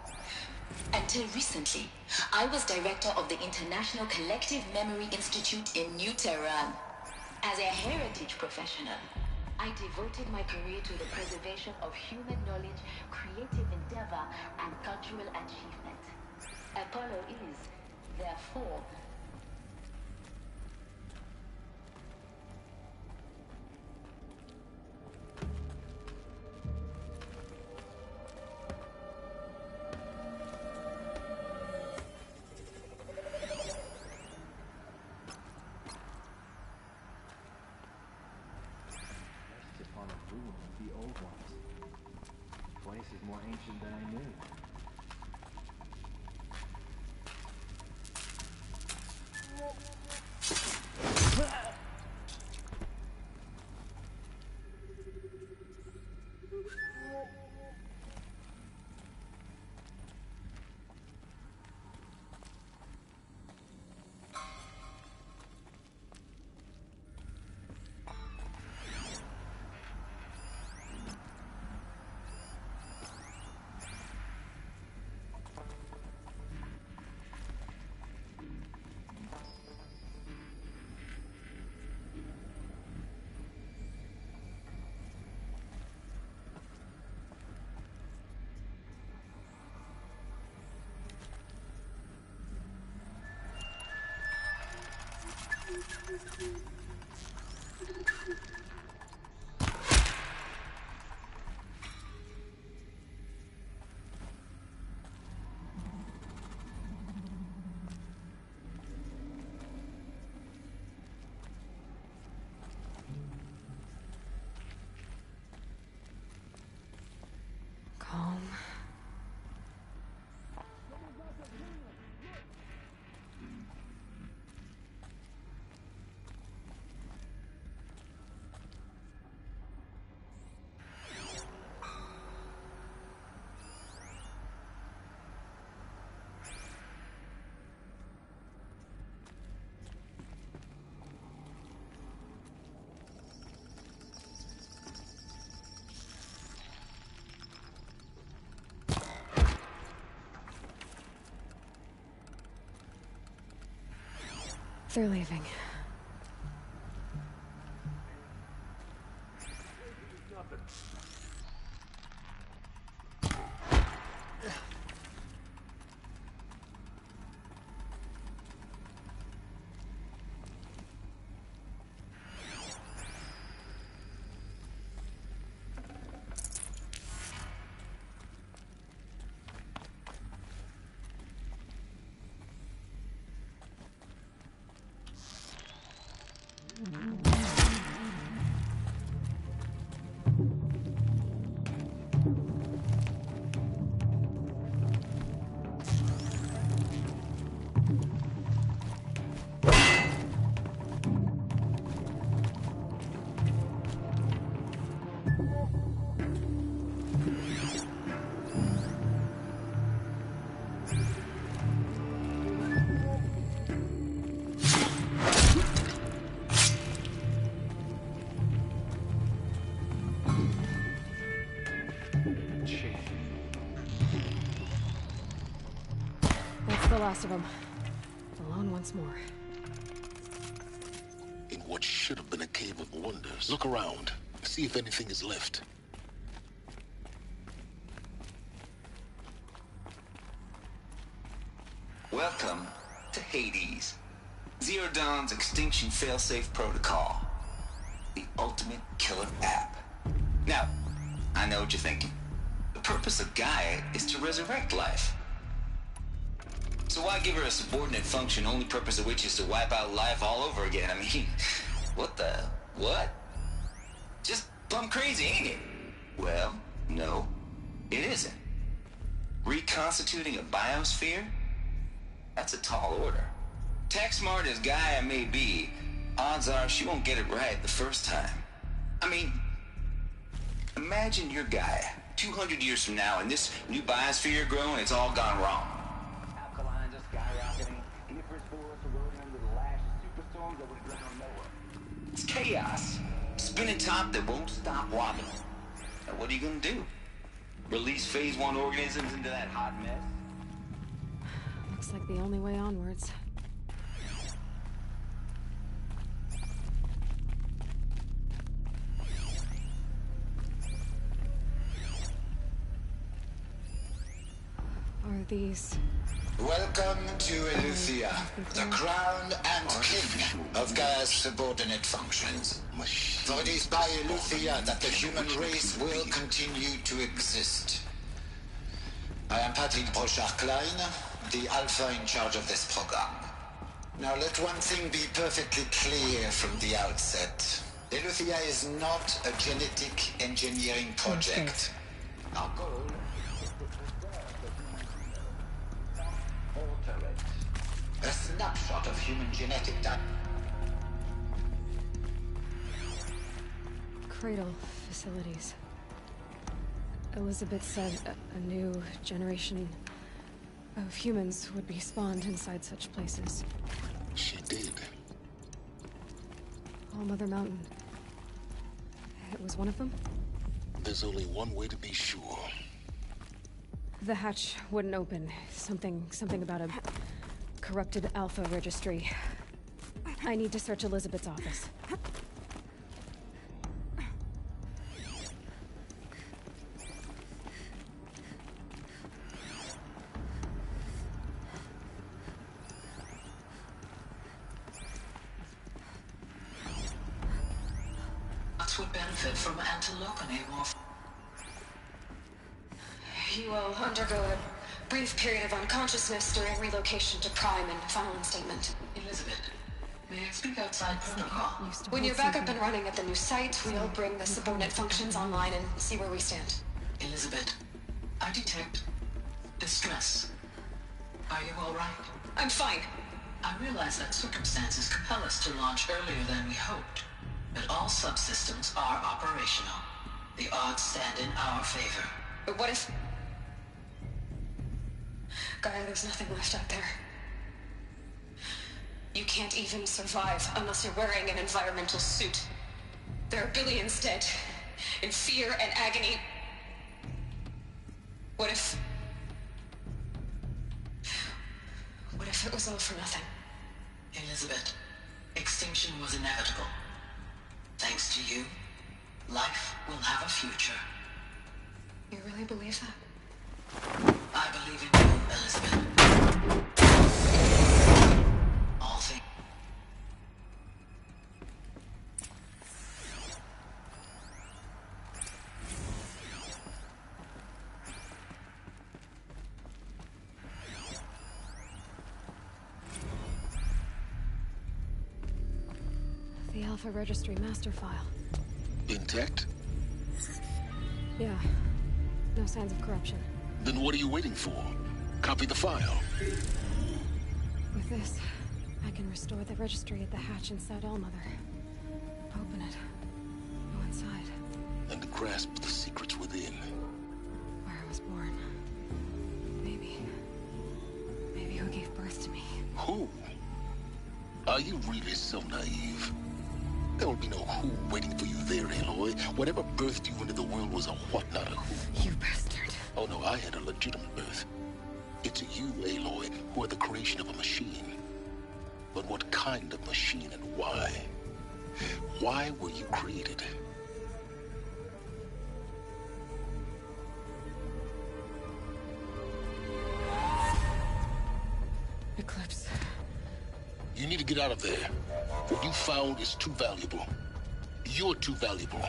Speaker 17: Until recently, I was director of the International Collective Memory Institute in New Tehran. As a heritage professional, I devoted my career to the preservation of human knowledge, creative endeavor, and cultural achievement. Apollo is, therefore,
Speaker 6: upon a ruin of the old ones. This place is more ancient than I knew.
Speaker 1: Calm. They're leaving. The last of them. Alone once more.
Speaker 5: In what should have been a cave of wonders. Look around. See if anything is left.
Speaker 18: Welcome to Hades. Zero Dawn's Extinction Failsafe Protocol. The ultimate killer app. Now, I know what you're thinking. The purpose of Gaia is to resurrect life. So why give her a subordinate function, only purpose of which is to wipe out life all over again? I mean, what? Just plumb crazy, ain't it? Well, no, it isn't. Reconstituting a biosphere? That's a tall order. Tech smart as Gaia may be, odds are she won't get it right the first time. I mean, imagine you're Gaia, 200 years from now, and this new biosphere you're growing, it's all gone wrong. It's chaos. Spinning top that won't stop wobbling. Now what are you gonna do? Release Phase 1 organisms into that hot mess?
Speaker 1: Looks like the only way onwards. Are these...
Speaker 19: Welcome to Eleuthia, the crown and king of Gaia's subordinate functions. For it is by Eleuthia that the human race will continue to exist. I am Patrick Brochard-Klein, the Alpha in charge of this program. Now let one thing be perfectly clear from the outset. Eleuthia is not a genetic engineering project. Our goal a snapshot of human genetic data.
Speaker 1: Cradle facilities. Elizabeth said a new generation of humans would be spawned inside such places.
Speaker 5: She did.
Speaker 1: All Mother Mountain. It was one of them?
Speaker 5: There's only one way to be sure.
Speaker 1: The hatch wouldn't open. Something about a corrupted Alpha registry. I need to search Elizabeth's office.
Speaker 17: Us would benefit from antilochony more.
Speaker 16: You will undergo a brief period of unconsciousness during relocation to Prime and final instatement.
Speaker 17: Elizabeth, may I speak outside protocol?
Speaker 16: When you're back up and running at the new site, we'll bring the subordinate functions online and see where we stand.
Speaker 17: Elizabeth, I detect distress. Are you all right?
Speaker 16: I'm fine.
Speaker 17: I realize that circumstances compel us to launch earlier than we hoped, but all subsystems are operational. The odds stand in our favor.
Speaker 16: But what if... Gaia, there's nothing left out there. You can't even survive unless you're wearing an environmental suit. There are billions dead, in fear and agony. What if it was all for nothing?
Speaker 17: Elizabeth, Extinction was inevitable. Thanks to you, life will have a future.
Speaker 1: You really believe that?
Speaker 17: I believe in you, Elizabeth. All things.
Speaker 1: The Alpha Registry master file.
Speaker 5: Intact?
Speaker 1: Yeah. No signs of corruption.
Speaker 5: Then what are you waiting for? Copy the file.
Speaker 1: With this, I can restore the registry at the hatch inside Allmother. Open it. Go inside.
Speaker 5: And grasp the secrets within.
Speaker 1: Where I was born. Maybe who gave birth to me.
Speaker 5: Who? Are you really so naive? There will be no who waiting for you there, Aloy. Whatever birthed you into the world was a what, not a who.
Speaker 1: You bastard.
Speaker 5: Oh no, I had a legitimate birth. It's you, Aloy, who are the creation of a machine. But what kind of machine and why? Why were you created?
Speaker 1: Eclipse.
Speaker 5: You need to get out of there. What you found is too valuable. You're too valuable.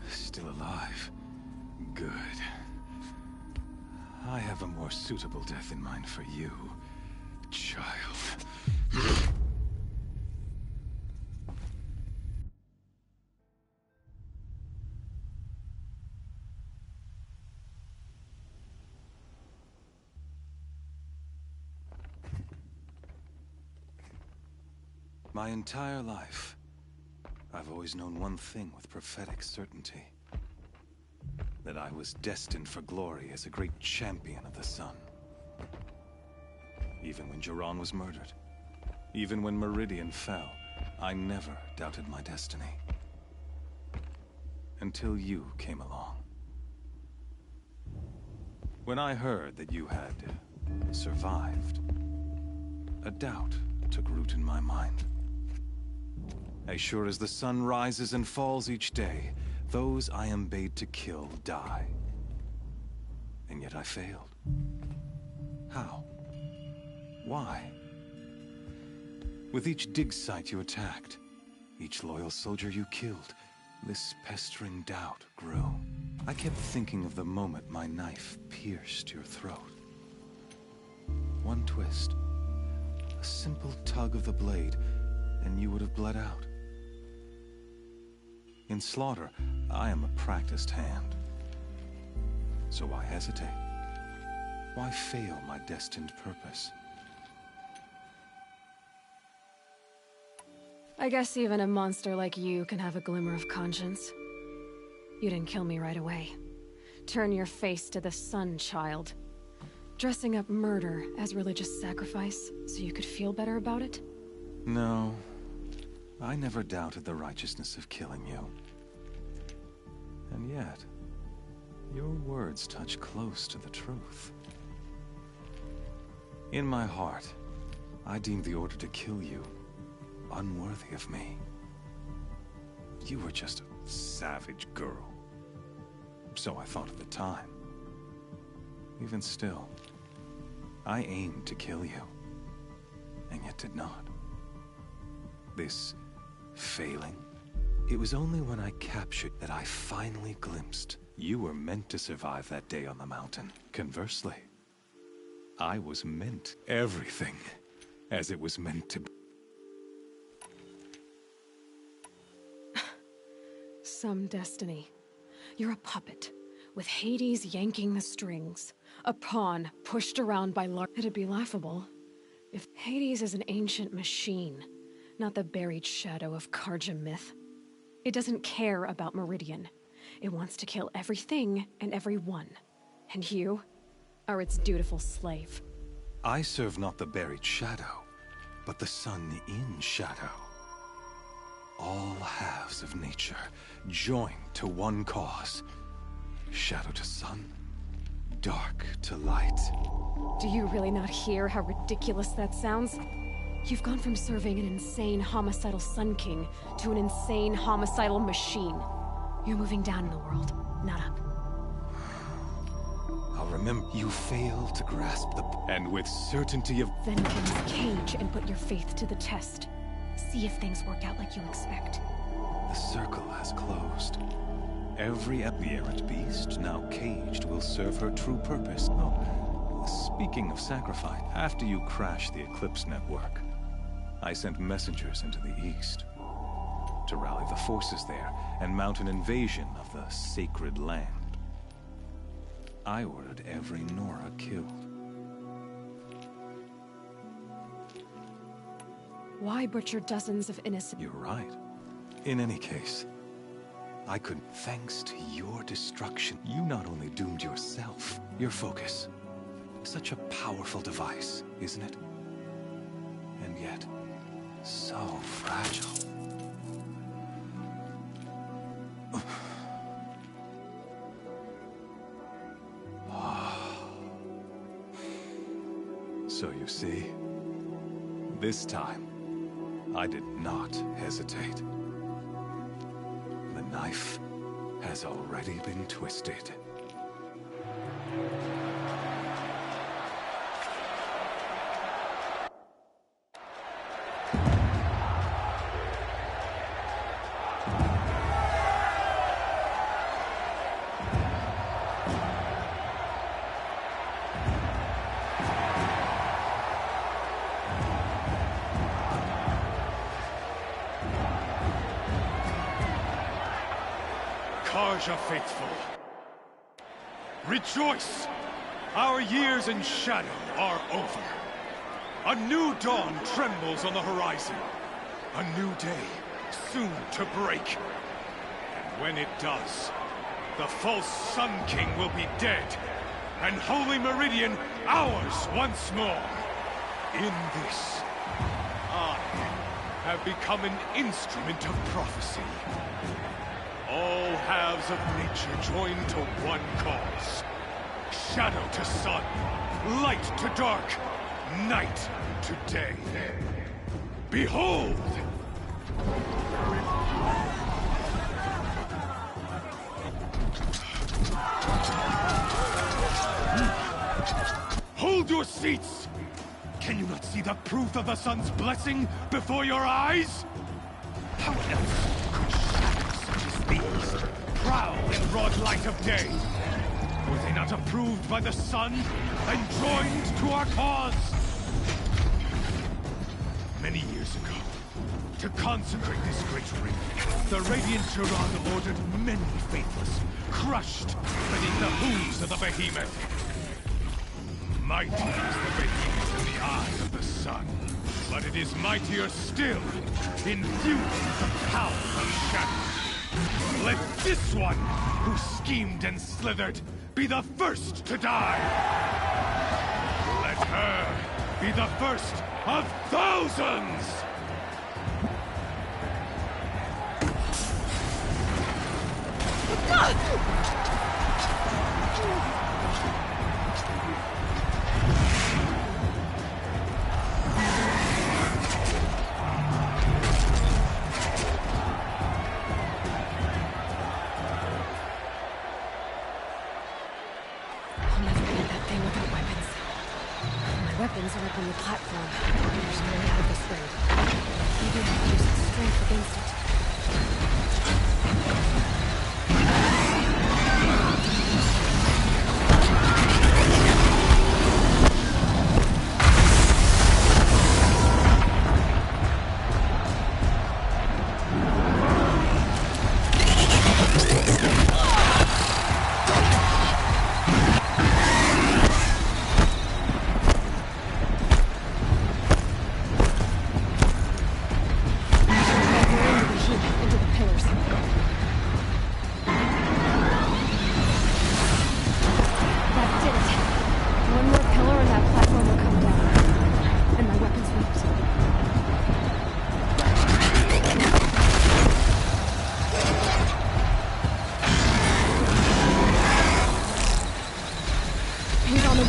Speaker 3: Still alive. Good. I have a more suitable death in mind for you, child. My entire life, I've always known one thing with prophetic certainty. That I was destined for glory as a great champion of the sun. Even when Jiran was murdered, even when Meridian fell, I never doubted my destiny. Until you came along. When I heard that you had survived, a doubt took root in my mind. As sure as the sun rises and falls each day, those I am bade to kill die. And yet I failed. How? Why? With each dig site you attacked, each loyal soldier you killed, this pestering doubt grew. I kept thinking of the moment my knife pierced your throat. One twist, a simple tug of the blade, and you would have bled out. In slaughter, I am a practiced hand. So why hesitate? Why fail my destined purpose?
Speaker 1: I guess even a monster like you can have a glimmer of conscience. You didn't kill me right away. Turn your face to the sun, child. Dressing up murder as religious sacrifice so you could feel better about it?
Speaker 3: No. I never doubted the righteousness of killing you. And yet, your words touch close to the truth. In my heart, I deemed the order to kill you unworthy of me. You were just a savage girl. So I thought at the time. Even still, I aimed to kill you, and yet did not. This failing, it was only when I captured that I finally glimpsed you were meant to survive that day on the mountain. Conversely, I was meant everything as it was meant to be.
Speaker 1: Some destiny. You're a puppet, with Hades yanking the strings. A pawn pushed around by It'd be laughable if Hades is an ancient machine, not the buried shadow of Carja myth. It doesn't care about Meridian. It wants to kill everything and everyone. And you are its dutiful slave.
Speaker 3: I serve not the buried shadow, but the sun in shadow. All halves of nature joined to one cause. Shadow to sun, dark to light.
Speaker 1: Do you really not hear how ridiculous that sounds? You've gone from serving an insane homicidal Sun King to an insane homicidal machine. You're moving down in the world, not up.
Speaker 3: I'll remember you fail to grasp the... And with certainty of...
Speaker 1: Then get in this cage and put your faith to the test. See if things work out like you expect.
Speaker 3: The circle has closed. Every errant beast now caged will serve her true purpose. Oh, speaking of sacrifice, after you crashed the Eclipse network, I sent messengers into the east to rally the forces there and mount an invasion of the sacred land. I ordered every Nora killed.
Speaker 1: Why butcher dozens of innocent...
Speaker 3: You're right. In any case, I could, thanks to your destruction, you not only doomed yourself, your focus. Such a powerful device, isn't it? And yet, so fragile. So you see, this time, I did not hesitate. The knife has already been twisted.
Speaker 7: Carja faithful, rejoice! Our years in shadow are over. A new dawn trembles on the horizon. A new day soon to break. And when it does, the false Sun King will be dead, and Holy Meridian ours once more. In this, I have become an instrument of prophecy. All halves of nature joined to one cause. Shadow to sun, light to dark, night to day. Behold! Hold your seats! Can you not see the proof of the sun's blessing before your eyes? How else could shadows such as these prowl in broad light of day? Were they not approved by the sun and joined to our cause? Many years ago, to consecrate this great ring, the Radiant Turan ordered many faithless, crushed beneath the hooves of the behemoth. Mighty is the behemoth in the eye of the sun, but it is mightier still in view of the power of shadow. Let this one, who schemed and slithered, be the first to die. Let her be the first of thousands!
Speaker 1: Weapons are up on the platform. There's no way out of this raid. Maybe I can use its strength against it.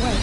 Speaker 1: way.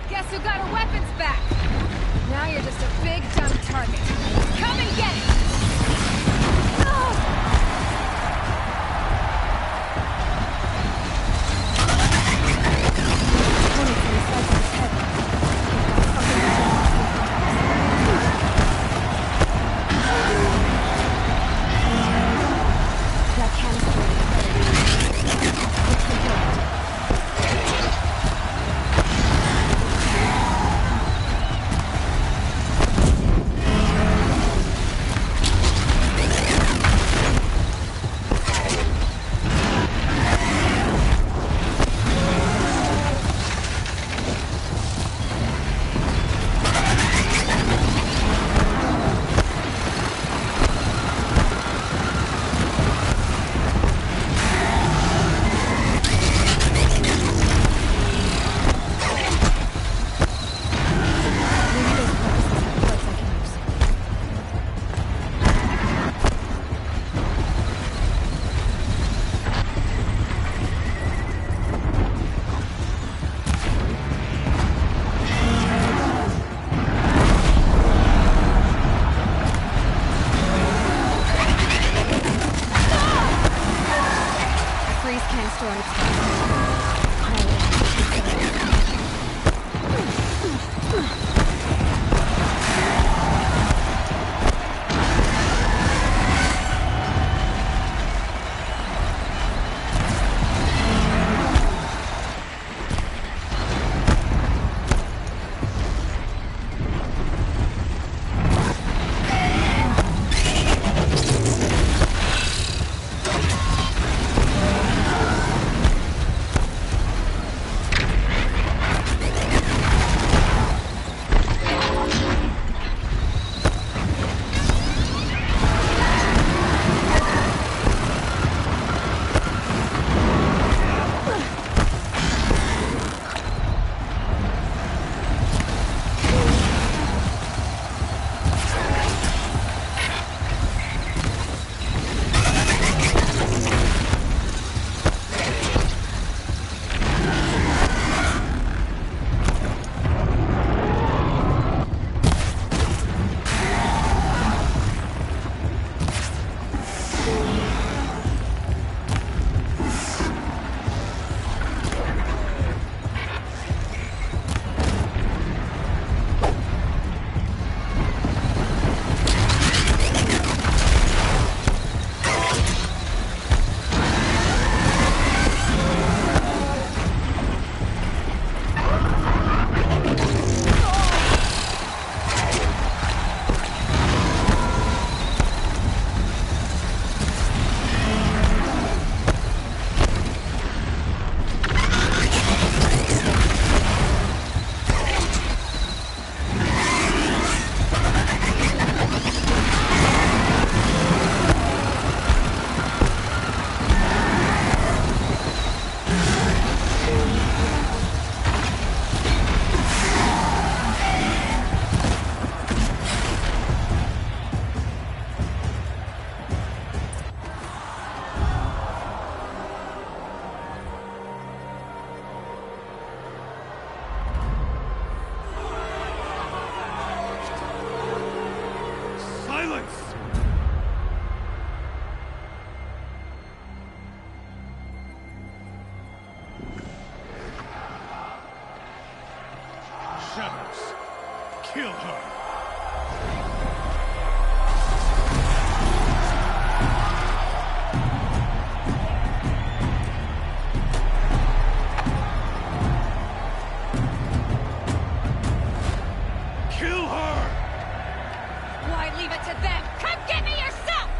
Speaker 20: Guess who got her weapons back? Now you're just a big, dumb target. Come and get it!
Speaker 1: That canister. It's complete.
Speaker 20: Freeze can't store its power.
Speaker 7: Shadows. Kill her. Kill her!
Speaker 20: Why leave it to them? Come get me yourself!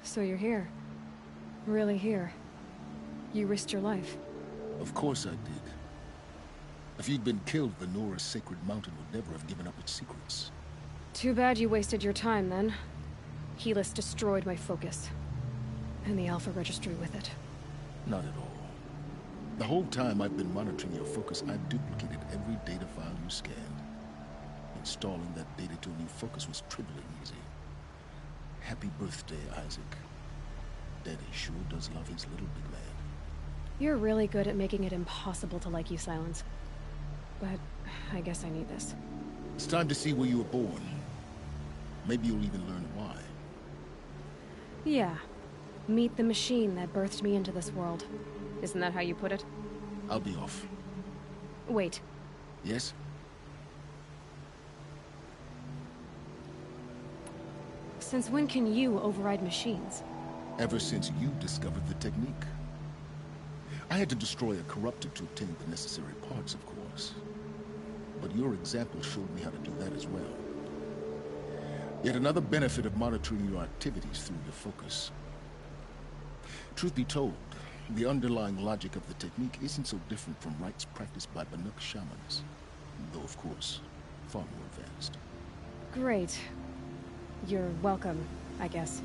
Speaker 1: So you're here. Really here. You risked your life.
Speaker 5: Of course I did. If you'd been killed, the Nora's sacred mountain would never have given up its secrets.
Speaker 1: Too bad you wasted your time, then. Helis destroyed my focus. And the Alpha Registry with it.
Speaker 5: Not at all. The whole time I've been monitoring your focus, I've duplicated every data file you scanned. Installing that data to a new focus was trivially easy. Happy birthday, Isaac. Daddy sure does love his little big man.
Speaker 1: You're really good at making it impossible to like you, Silence. But I guess I need this.
Speaker 5: It's time to see where you were born. Maybe you'll even learn why.
Speaker 1: Yeah. Meet the machine that birthed me into this world. Isn't that how you put it?
Speaker 5: I'll be off.
Speaker 1: Wait.
Speaker 5: Yes?
Speaker 1: Since when can you override machines?
Speaker 21: Ever since you discovered the technique. I had to destroy a corruptor to obtain the necessary parts, of course. But your example showed me how to do that as well. Yet another benefit of monitoring your activities through your focus. Truth be told, the underlying logic of the technique isn't so different from rites practiced by Banuk shamans, though of course, far more advanced.
Speaker 1: Great. You're welcome, I guess.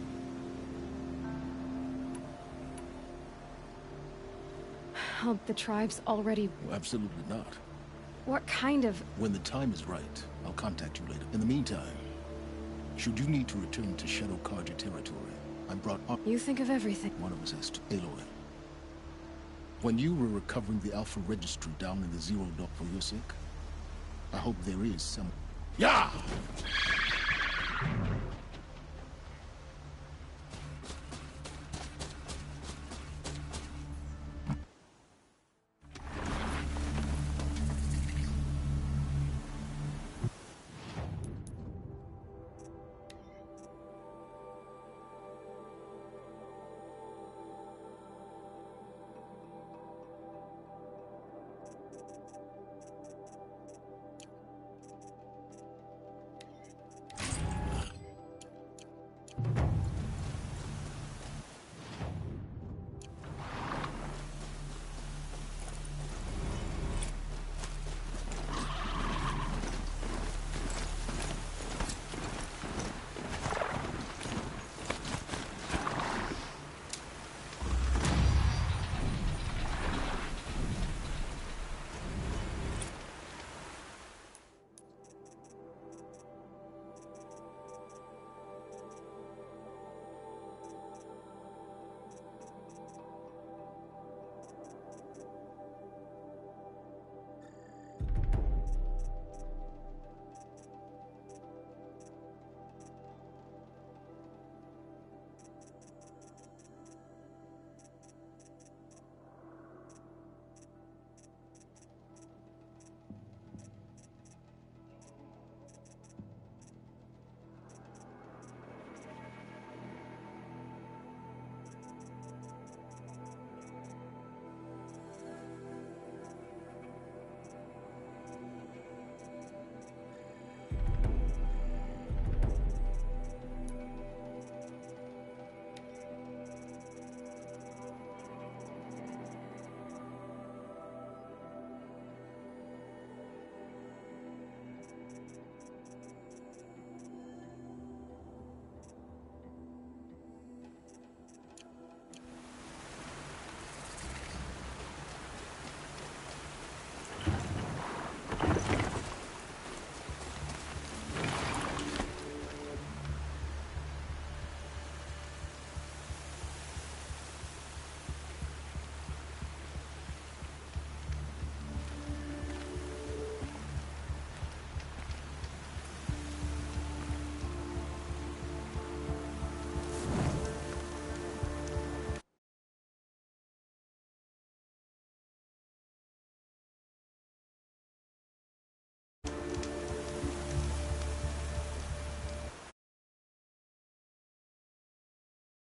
Speaker 1: Oh, the tribe's already...
Speaker 21: Absolutely not.
Speaker 1: What kind of...
Speaker 21: When the time is right, I'll contact you later. In the meantime, should you need to return to Shadow Carja territory, I brought up...
Speaker 1: You think of everything.
Speaker 21: One of us has to... Aloy. When you were recovering the Alpha Registry down in the Zero Dock for your sake, I hope there is some... Yeah!